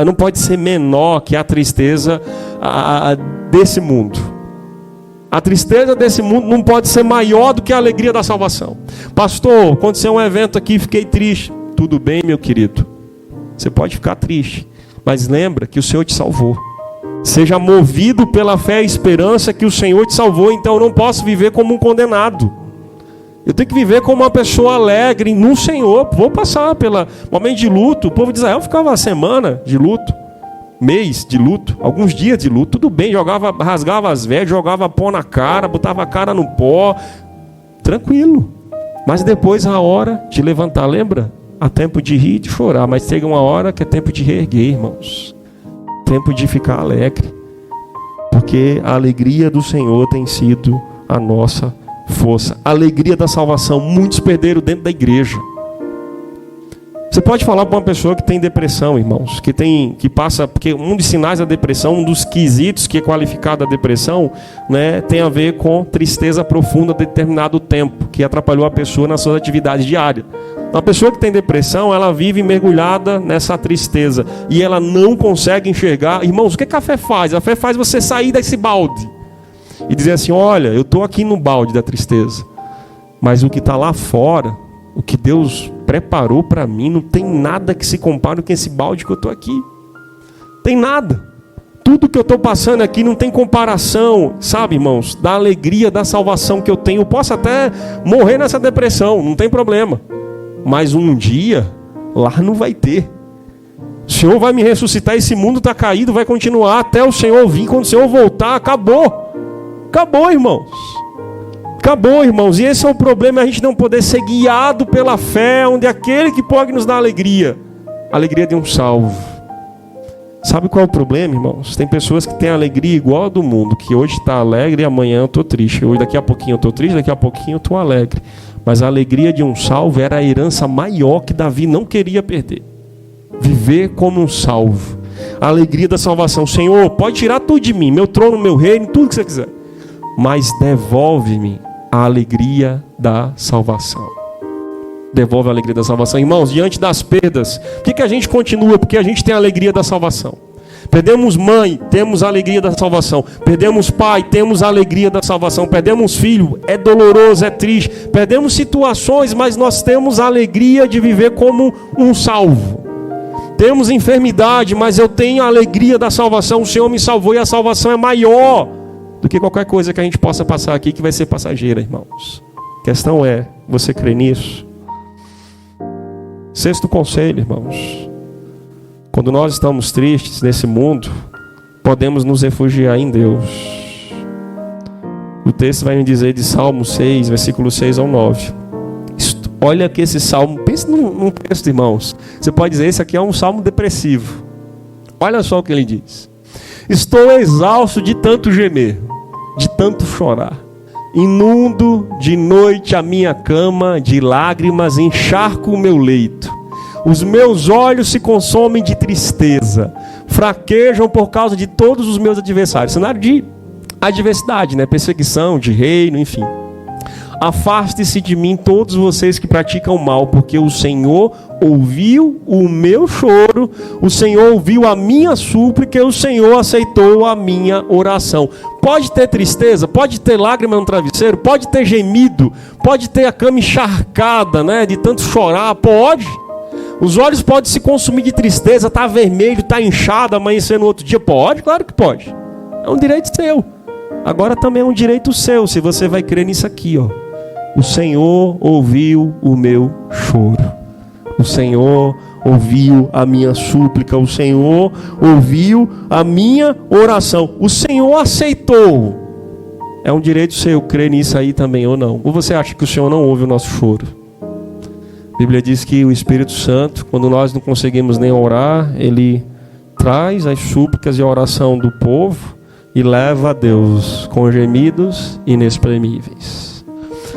não pode ser menor que a tristeza desse mundo. A tristeza desse mundo não pode ser maior do que a alegria da salvação. Pastor, aconteceu um evento aqui, fiquei triste. Tudo bem, meu querido. Você pode ficar triste, mas lembra que o Senhor te salvou. Seja movido pela fé e esperança que o Senhor te salvou. Então eu não posso viver como um condenado. Eu tenho que viver como uma pessoa alegre no Senhor. Vou passar pelo momento de luto. O povo de Israel ficava uma semana de luto, mês de luto, alguns dias de luto. Tudo bem, rasgava as vestes, jogava pó na cara, botava a cara no pó. Tranquilo. Mas depois a hora de levantar, lembra? Há tempo de rir e de chorar, mas chega uma hora que é tempo de reerguer, irmãos. Tempo de ficar alegre. Porque a alegria do Senhor tem sido a nossa força. A alegria da salvação. Muitos perderam dentro da igreja. Você pode falar para uma pessoa que tem depressão, irmãos, que passa, porque um dos sinais da depressão, um dos quesitos que é qualificado a depressão, né, tem a ver com tristeza profunda de determinado tempo, que atrapalhou a pessoa nas suas atividades diárias. Uma pessoa que tem depressão, ela vive mergulhada nessa tristeza e ela não consegue enxergar. Irmãos, o que a fé faz? A fé faz você sair desse balde e dizer assim: olha, eu estou aqui no balde da tristeza, mas o que está lá fora, o que Deus preparou para mim, não tem nada que se compare com esse balde que eu estou aqui. Tem nada. Tudo que eu estou passando aqui não tem comparação, sabe, irmãos, da alegria da salvação que eu tenho. Eu posso até morrer nessa depressão, não tem problema, mas um dia lá não vai ter. O Senhor vai me ressuscitar, esse mundo está caído, vai continuar até o Senhor vir. Quando o Senhor voltar, acabou. Acabou, irmãos. Acabou, irmãos. E esse é o problema, a gente não poder ser guiado pela fé, onde aquele que pode nos dar alegria, a alegria de um salvo. Sabe qual é o problema, irmãos? Tem pessoas que têm alegria igual a do mundo, que hoje está alegre e amanhã eu estou triste. Hoje, daqui a pouquinho eu estou triste, daqui a pouquinho eu estou alegre. Mas a alegria de um salvo era a herança maior que Davi não queria perder. Viver como um salvo. A alegria da salvação. Senhor, pode tirar tudo de mim, meu trono, meu reino, tudo que você quiser, mas devolve-me a alegria da salvação. Devolve a alegria da salvação. Irmãos, diante das perdas, por que a gente continua? Porque a gente tem a alegria da salvação. Perdemos mãe, temos a alegria da salvação. Perdemos pai, temos a alegria da salvação. Perdemos filho, é doloroso, é triste. Perdemos situações, mas nós temos a alegria de viver como um salvo. Temos enfermidade, mas eu tenho a alegria da salvação. O Senhor me salvou e a salvação é maior do que qualquer coisa que a gente possa passar aqui, que vai ser passageira, irmãos. A questão é, você crê nisso? Sexto conselho, irmãos. Quando nós estamos tristes nesse mundo, podemos nos refugiar em Deus. O texto vai me dizer de Salmo 6, versículo 6 ao 9. Olha que esse salmo, pense num texto, irmãos. Você pode dizer, esse aqui é um salmo depressivo. Olha só o que ele diz. Estou exausto de tanto gemer, de tanto chorar. Inundo de noite a minha cama, de lágrimas encharco o meu leito. Os meus olhos se consomem de tristeza, fraquejam por causa de todos os meus adversários. Cenário de adversidade, né? Perseguição, de reino, enfim. afaste-se de mim todos vocês que praticam mal, porque o Senhor ouviu o meu choro, o Senhor ouviu a minha súplica, e o Senhor aceitou a minha oração. Pode ter tristeza, pode ter lágrima no travesseiro, pode ter gemido, pode ter a cama encharcada, né, de tanto chorar, pode. Os olhos podem se consumir de tristeza, tá vermelho, tá inchado, amanhecer no outro dia, pode, claro que pode. É um direito seu. Agora também é um direito seu, se você vai crer nisso aqui, ó. O Senhor ouviu o meu choro. O Senhor ouviu a minha súplica. O Senhor ouviu a minha oração. O Senhor aceitou. É um direito seu crer nisso aí também ou não? Ou você acha que o Senhor não ouve o nosso choro? A Bíblia diz que o Espírito Santo, quando nós não conseguimos nem orar, ele traz as súplicas e a oração do povo e leva a Deus com gemidos inexprimíveis.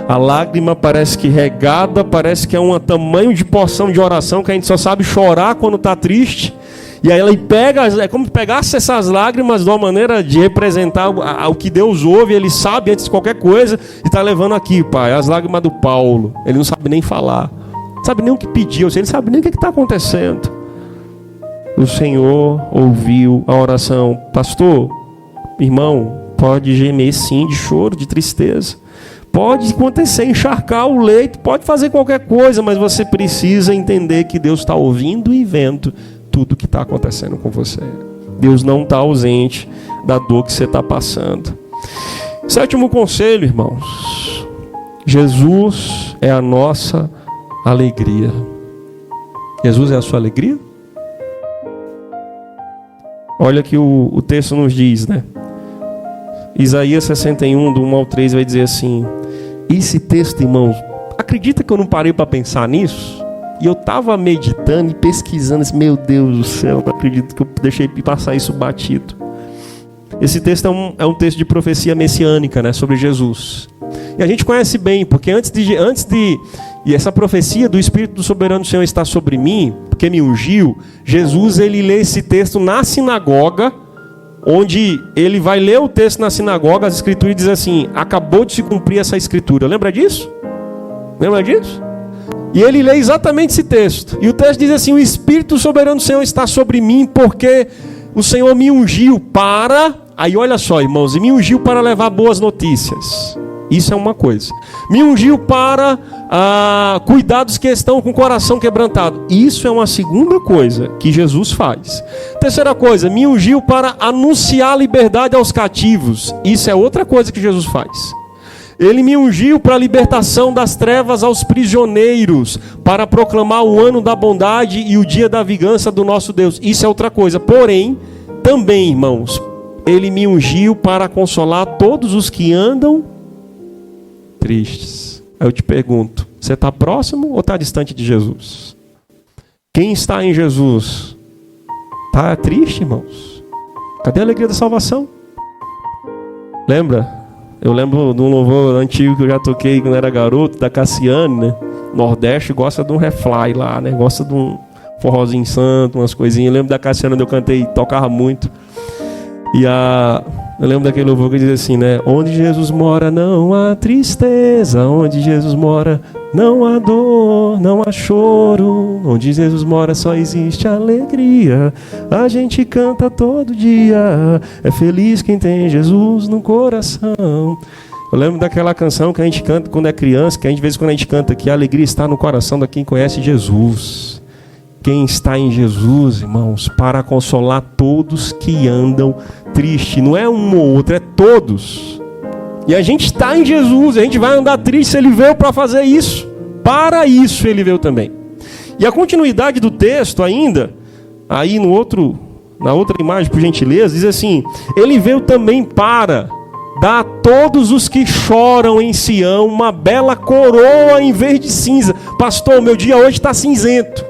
A lágrima parece que regada, parece que é um tamanho de porção de oração que a gente só sabe chorar quando está triste. E aí ele pega, é como se pegasse essas lágrimas de uma maneira de representar o que Deus ouve, ele sabe antes de qualquer coisa, e está levando aqui, Pai, as lágrimas do Paulo. Ele não sabe nem falar, não sabe nem o que pediu, ele não sabe nem o que está acontecendo. O Senhor ouviu a oração. Pastor, irmão, pode gemer sim de choro, de tristeza. Pode acontecer, encharcar o leito, pode fazer qualquer coisa, mas você precisa entender que Deus está ouvindo e vendo tudo que está acontecendo com você. Deus não está ausente da dor que você está passando. Sétimo conselho, irmãos. Jesus é a nossa alegria. Jesus é a sua alegria? Olha que o texto nos diz, né? Isaías 61, do 1 ao 3, vai dizer assim. Esse texto, irmãos, acredita que eu não parei para pensar nisso? E eu estava meditando e pesquisando, assim, meu Deus do céu, não acredito que eu deixei passar isso batido. Esse texto é um texto de profecia messiânica, né, sobre Jesus. E a gente conhece bem, porque e essa profecia do Espírito do Soberano Senhor está sobre mim, porque me ungiu, Jesus, ele lê esse texto na sinagoga, onde ele vai ler o texto na sinagoga, as escrituras, e diz assim, acabou de se cumprir essa escritura. Lembra disso? Lembra disso? E ele lê exatamente esse texto. E o texto diz assim, o Espírito do Soberano Senhor está sobre mim, porque o Senhor me ungiu para... Aí olha só, irmãos, e me ungiu para levar boas notícias. Isso é uma coisa. Me ungiu para cuidar dos que estão com o coração quebrantado. Isso é uma segunda coisa que Jesus faz. Terceira coisa, me ungiu para anunciar a liberdade aos cativos. Isso é outra coisa que Jesus faz. Ele me ungiu para a libertação das trevas aos prisioneiros, para proclamar o ano da bondade e o dia da vingança do nosso Deus. Isso é outra coisa. Porém, também, irmãos, ele me ungiu para consolar todos os que andam tristes. Aí eu te pergunto, você está próximo ou está distante de Jesus? Quem está em Jesus está triste, irmãos? Cadê a alegria da salvação? Lembra? Eu lembro de um louvor antigo que eu já toquei quando era garoto, da Cassiane, né? Nordeste gosta de um refly lá, né? Gosta de um forrozinho santo, umas coisinhas. Eu lembro da Cassiane onde eu cantei, tocava muito. E eu lembro daquele louvor que diz assim, né? Onde Jesus mora não há tristeza, onde Jesus mora não há dor, não há choro, onde Jesus mora só existe alegria, a gente canta todo dia, é feliz quem tem Jesus no coração. Eu lembro daquela canção que a gente canta quando é criança, que a gente, de vez em quando a gente canta que a alegria está no coração de quem conhece Jesus. Quem está em Jesus, irmãos, para consolar todos que andam tristes. Não é um ou outro, é todos. E a gente está em Jesus, a gente vai andar triste. Ele veio para fazer isso. Para isso ele veio também. E a continuidade do texto ainda, aí na outra imagem, por gentileza, diz assim, ele veio também para dar a todos os que choram em Sião uma bela coroa em vez de cinza. Pastor, meu dia hoje está cinzento.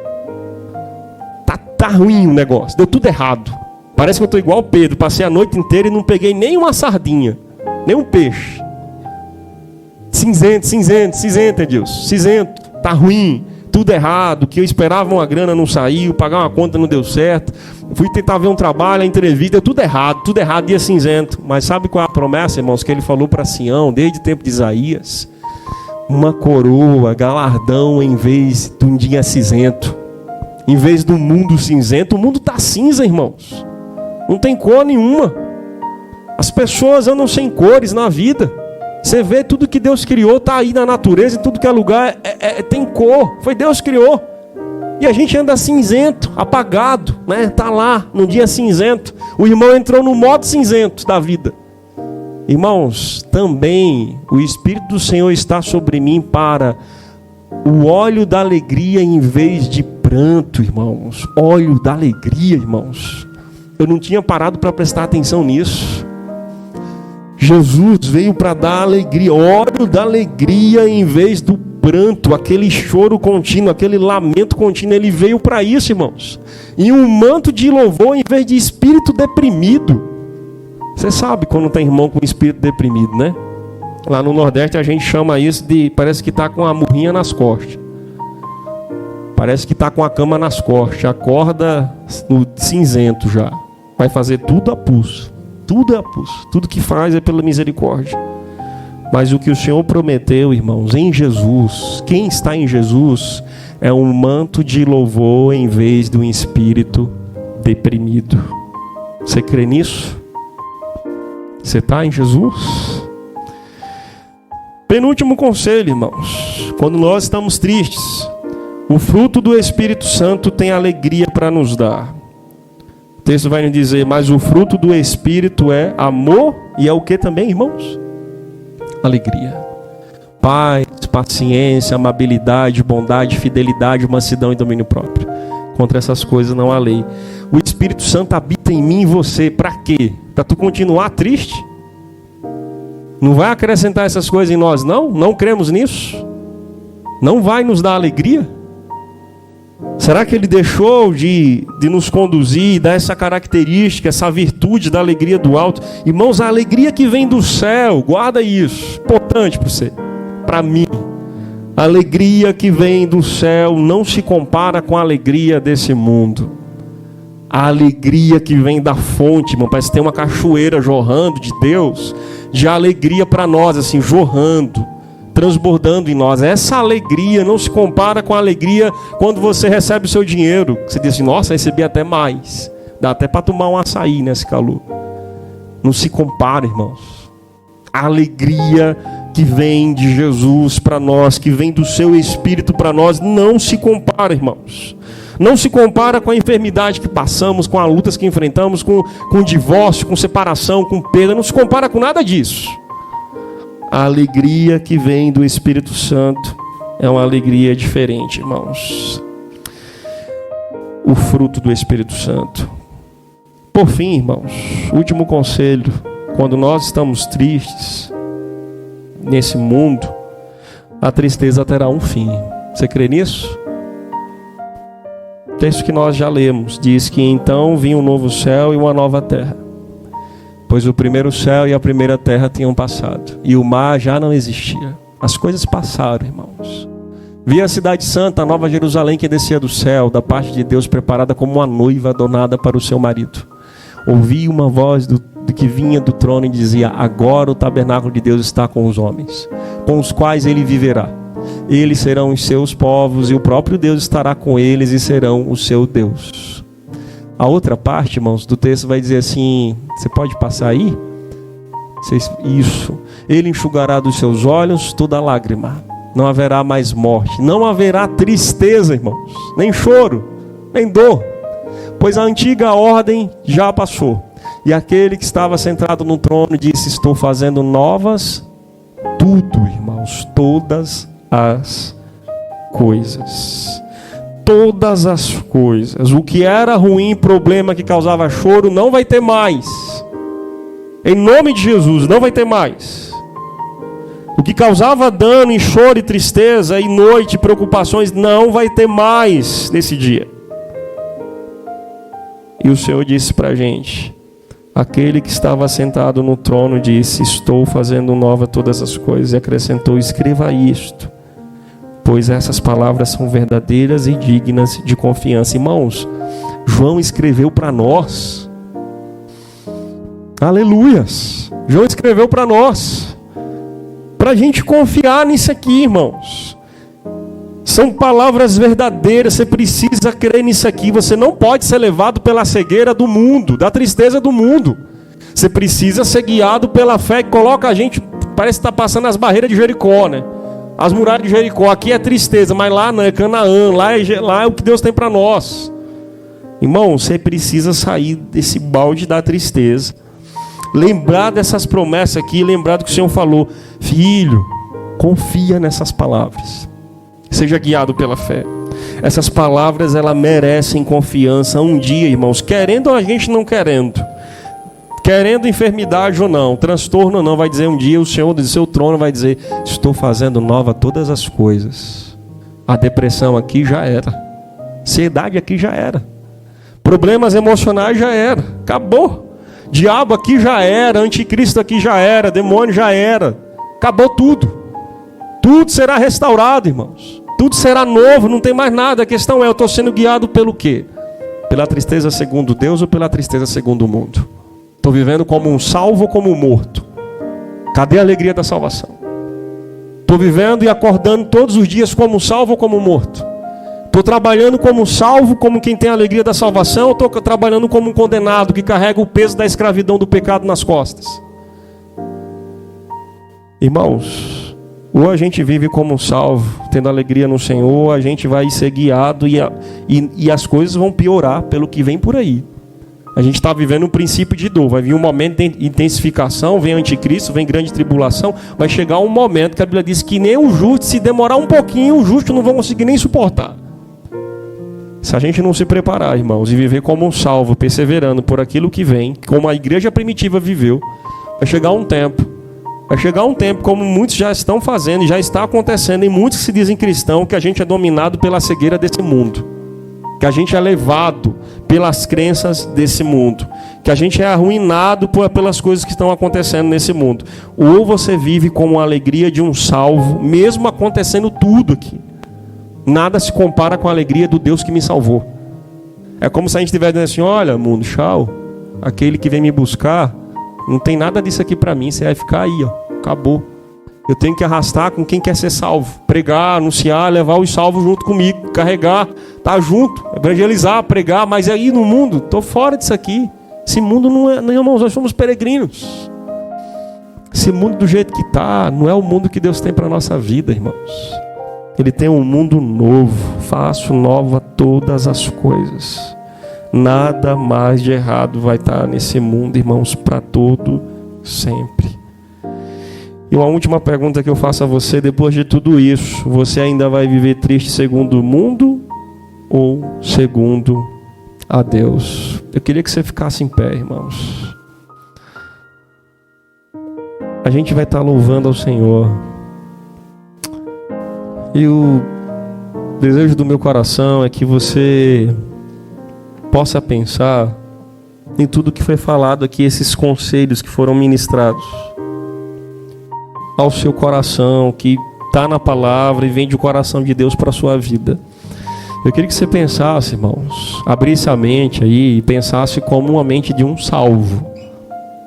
Tá ruim o negócio, deu tudo errado. Parece que eu estou igual o Pedro, passei a noite inteira e não peguei nem uma sardinha, nem um peixe. Cinzento, Edilson, cinzento, tá ruim, tudo errado, o que eu esperava uma grana não saiu, pagar uma conta não deu certo, fui tentar ver um trabalho, a entrevista, deu tudo errado, dia cinzento. Mas sabe qual é a promessa, irmãos, que ele falou para Sião, desde o tempo de Isaías? uma coroa, galardão em vez de um dia cinzento. Em vez do mundo cinzento, o mundo está cinza, irmãos. Não tem cor nenhuma. As pessoas andam sem cores na vida. Você vê tudo que Deus criou, está aí na natureza, em tudo que é lugar, tem cor. Foi Deus que criou. E a gente anda cinzento, apagado, né? Está lá, num dia cinzento. O irmão entrou no modo cinzento da vida. Irmãos, também o Espírito do Senhor está sobre mim para o óleo da alegria em vez de pranto, irmãos. Óleo da alegria, irmãos. Eu não tinha parado para prestar atenção nisso. Jesus veio para dar alegria, óleo da alegria em vez do pranto, aquele choro contínuo, aquele lamento contínuo. Ele veio para isso, irmãos. E um manto de louvor em vez de espírito deprimido. Você sabe quando tem irmão com espírito deprimido, né? Lá no Nordeste a gente chama isso de, parece que está com a murrinha nas costas. Parece que está com a cama nas costas. Acorda no cinzento já. Vai fazer tudo a pulso. Tudo é a pulso. Tudo que faz é pela misericórdia. Mas o que o Senhor prometeu, irmãos, em Jesus, quem está em Jesus, é um manto de louvor em vez de um espírito deprimido. Você crê nisso? Você está em Jesus? Penúltimo conselho, irmãos. Quando nós estamos tristes, o fruto do Espírito Santo tem alegria para nos dar. O texto vai nos dizer, mas o fruto do Espírito é amor e é o que também, irmãos? Alegria. Paz, paciência, amabilidade, bondade, fidelidade, mansidão e domínio próprio. Contra essas coisas não há lei. O Espírito Santo habita em mim e você. Para quê? Para tu continuar triste? Não vai acrescentar essas coisas em nós, não? Não cremos nisso? Não vai nos dar alegria? Será que Ele deixou de nos conduzir, dar essa característica, essa virtude da alegria do alto? Irmãos, a alegria que vem do céu, guarda isso, importante para você, para mim. A alegria que vem do céu não se compara com a alegria desse mundo. A alegria que vem da fonte, irmão, parece que tem uma cachoeira jorrando de Deus, de alegria para nós, assim, jorrando, transbordando em nós. Essa alegria não se compara com a alegria quando você recebe o seu dinheiro. Você diz assim, nossa, recebi até mais. Dá até para tomar um açaí nesse calor. Não se compara, irmãos. A alegria que vem de Jesus para nós, que vem do seu Espírito para nós, não se compara, irmãos. Não se compara com a enfermidade que passamos, com as lutas que enfrentamos, com divórcio, com separação, com perda. Não se compara com nada disso. A alegria que vem do Espírito Santo é uma alegria diferente, irmãos. O fruto do Espírito Santo. Por fim, irmãos, último conselho. Quando nós estamos tristes nesse mundo, a tristeza terá um fim. Você crê nisso? O texto que nós já lemos diz que então vinha um novo céu e uma nova terra, pois o primeiro céu e a primeira terra tinham passado e o mar já não existia. As coisas passaram, irmãos. Vi a cidade santa, a nova Jerusalém, que descia do céu, da parte de Deus, preparada como uma noiva adornada para o seu marido. Ouvi uma voz que vinha do trono e dizia, agora o tabernáculo de Deus está com os homens, com os quais ele viverá. Eles serão os seus povos e o próprio Deus estará com eles e serão o seu Deus. A outra parte, irmãos, do texto vai dizer assim, você pode passar aí? Isso. Ele enxugará dos seus olhos toda lágrima. Não haverá mais morte. Não haverá tristeza, irmãos. Nem choro, nem dor. Pois a antiga ordem já passou. E aquele que estava sentado no trono disse, estou fazendo novas tudo, irmãos. Todas as coisas. Todas as coisas. O que era ruim, problema que causava choro, não vai ter mais. Em nome de Jesus, não vai ter mais. O que causava dano em choro e tristeza, e noite, preocupações, não vai ter mais nesse dia. E o Senhor disse para a gente, aquele que estava sentado no trono disse, estou fazendo nova todas as coisas, e acrescentou, escreva isto, pois essas palavras são verdadeiras e dignas de confiança. Irmãos, João escreveu para nós. Aleluias! João escreveu para nós para a gente confiar nisso aqui, irmãos. São palavras verdadeiras, você precisa crer nisso aqui. Você não pode ser levado pela cegueira do mundo, da tristeza do mundo. Você precisa ser guiado pela fé que coloca a gente, parece que está passando as barreiras de Jericó, né? As muralhas de Jericó, aqui é tristeza, mas lá não, é Canaã, lá é o que Deus tem para nós. Irmão, você precisa sair desse balde da tristeza, lembrar dessas promessas aqui, lembrar do que o Senhor falou. Filho, confia nessas palavras. Seja guiado pela fé. Essas palavras, elas merecem confiança um dia, irmãos. Querendo ou a gente não querendo. Querendo enfermidade ou não, transtorno ou não, vai dizer um dia, o Senhor do seu trono vai dizer: estou fazendo nova todas as coisas. A depressão aqui já era. Ansiedade aqui já era. Problemas emocionais já era. Acabou. Diabo aqui já era. Anticristo aqui já era. Demônio já era. Acabou tudo. Tudo será restaurado, irmãos. Tudo será novo, não tem mais nada. A questão é, eu estou sendo guiado pelo quê? Pela tristeza segundo Deus ou pela tristeza segundo o mundo? Estou vivendo como um salvo ou como um morto? Cadê a alegria da salvação? Estou vivendo e acordando todos os dias como um salvo ou como um morto? Estou trabalhando como um salvo, como quem tem a alegria da salvação, ou estou trabalhando como um condenado que carrega o peso da escravidão do pecado nas costas? Irmãos, ou a gente vive como um salvo, tendo alegria no Senhor, ou a gente vai ser guiado e as coisas vão piorar pelo que vem por aí. A gente está vivendo um princípio de dor. Vai vir um momento de intensificação, vem anticristo, vem grande tribulação. Vai chegar um momento que a Bíblia diz que nem o justo, se demorar um pouquinho, o justo não vai conseguir nem suportar. Se a gente não se preparar, irmãos, e viver como um salvo, perseverando por aquilo que vem, como a igreja primitiva viveu, vai chegar um tempo, como muitos já estão fazendo, já está acontecendo em muitos que se dizem cristãos, que a gente é dominado pela cegueira desse mundo, que a gente é levado pelas crenças desse mundo, que a gente é arruinado pelas coisas que estão acontecendo nesse mundo. Ou você vive com a alegria de um salvo, mesmo acontecendo tudo aqui. Nada se compara com a alegria do Deus que me salvou. É como se a gente estivesse dizendo assim: olha, mundo, tchau, aquele que vem me buscar, não tem nada disso aqui para mim, você vai ficar aí, ó, acabou. Eu tenho que arrastar com quem quer ser salvo, pregar, anunciar, levar os salvos junto comigo, carregar, tá junto, evangelizar, pregar, mas aí no mundo, estou fora disso aqui. Esse mundo não é, irmãos, nós somos peregrinos. Esse mundo do jeito que está, não é o mundo que Deus tem para a nossa vida, irmãos. Ele tem um mundo novo, faço nova todas as coisas. Nada mais de errado vai estar nesse mundo, irmãos, para todo sempre. E uma última pergunta que eu faço a você: depois de tudo isso, você ainda vai viver triste segundo o mundo ou segundo a Deus? Eu queria que você ficasse em pé, irmãos. A gente vai estar louvando ao Senhor. E o desejo do meu coração é que você possa pensar em tudo que foi falado aqui, esses conselhos que foram ministrados ao seu coração, que está na palavra e vem do coração de Deus para a sua vida. Eu queria que você pensasse, irmãos, abrisse a mente aí e pensasse como uma mente de um salvo,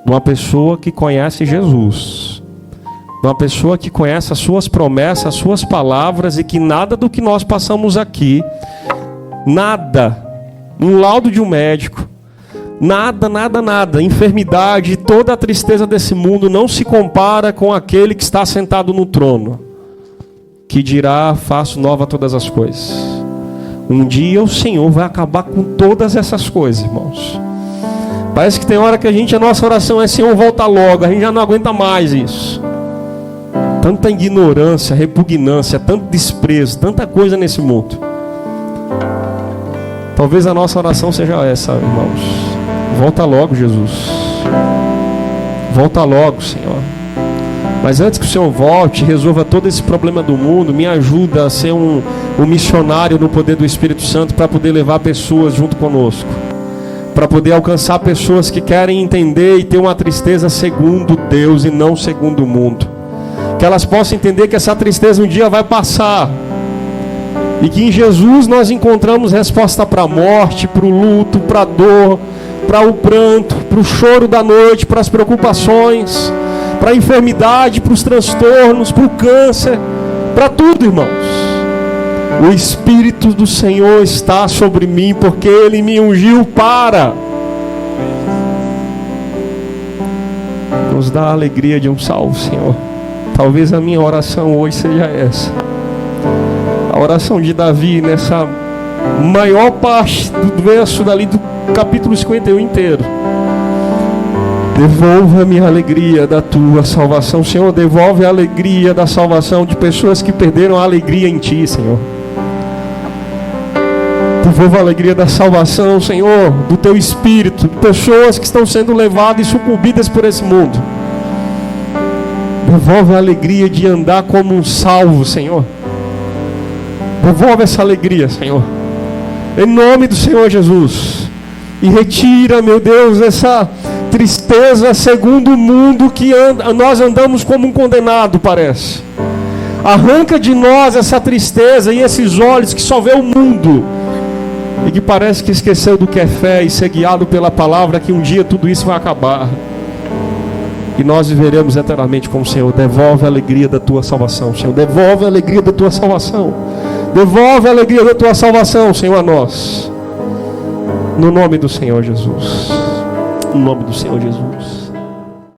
uma pessoa que conhece Jesus, uma pessoa que conhece as suas promessas, as suas palavras, e que nada do que nós passamos aqui, nada, um laudo de um médico, nada, enfermidade, toda a tristeza desse mundo não se compara com aquele que está sentado no trono, que dirá: faço nova todas as coisas. Um dia o Senhor vai acabar com todas essas coisas, irmãos. Parece que tem hora que a nossa oração é: Senhor, volta logo. A gente já não aguenta mais isso. Tanta ignorância, repugnância, tanto desprezo, tanta coisa nesse mundo. Talvez a nossa oração seja essa, irmãos: volta logo, Jesus. Volta logo, Senhor. Mas antes que o Senhor volte, resolva todo esse problema do mundo, me ajuda a ser um missionário no poder do Espírito Santo, para poder levar pessoas junto conosco, para poder alcançar pessoas que querem entender e ter uma tristeza segundo Deus e não segundo o mundo. Que elas possam entender que essa tristeza um dia vai passar, e que em Jesus nós encontramos resposta para a morte, para o luto, para a dor, para o pranto, para o choro da noite, para as preocupações. para a enfermidade, para os transtornos, para o câncer, para tudo, irmãos. O Espírito do Senhor está sobre mim, porque Ele me ungiu para nos dar a alegria de um salvo, Senhor. Talvez a minha oração hoje seja essa. A oração de Davi nessa maior parte do verso dali do capítulo 51 inteiro. Devolva-me a alegria da tua salvação, Senhor. Devolve a alegria da salvação de pessoas que perderam a alegria em ti, Senhor. Devolva a alegria da salvação, Senhor, do teu Espírito, de pessoas que estão sendo levadas e sucumbidas por esse mundo. Devolve a alegria de andar como um salvo, Senhor. Devolve essa alegria, Senhor, em nome do Senhor Jesus. E retira, meu Deus, essa tristeza segundo o mundo que nós andamos como um condenado, parece. Arranca de nós essa tristeza e esses olhos que só vê o mundo e que parece que esqueceu do que é fé e ser guiado pela palavra, que um dia tudo isso vai acabar e nós viveremos eternamente com o Senhor. Devolve a alegria da tua salvação, Senhor. Devolve a alegria da tua salvação. Devolve a alegria da tua salvação, Senhor, a nós. No nome do Senhor Jesus. No nome do Senhor Jesus.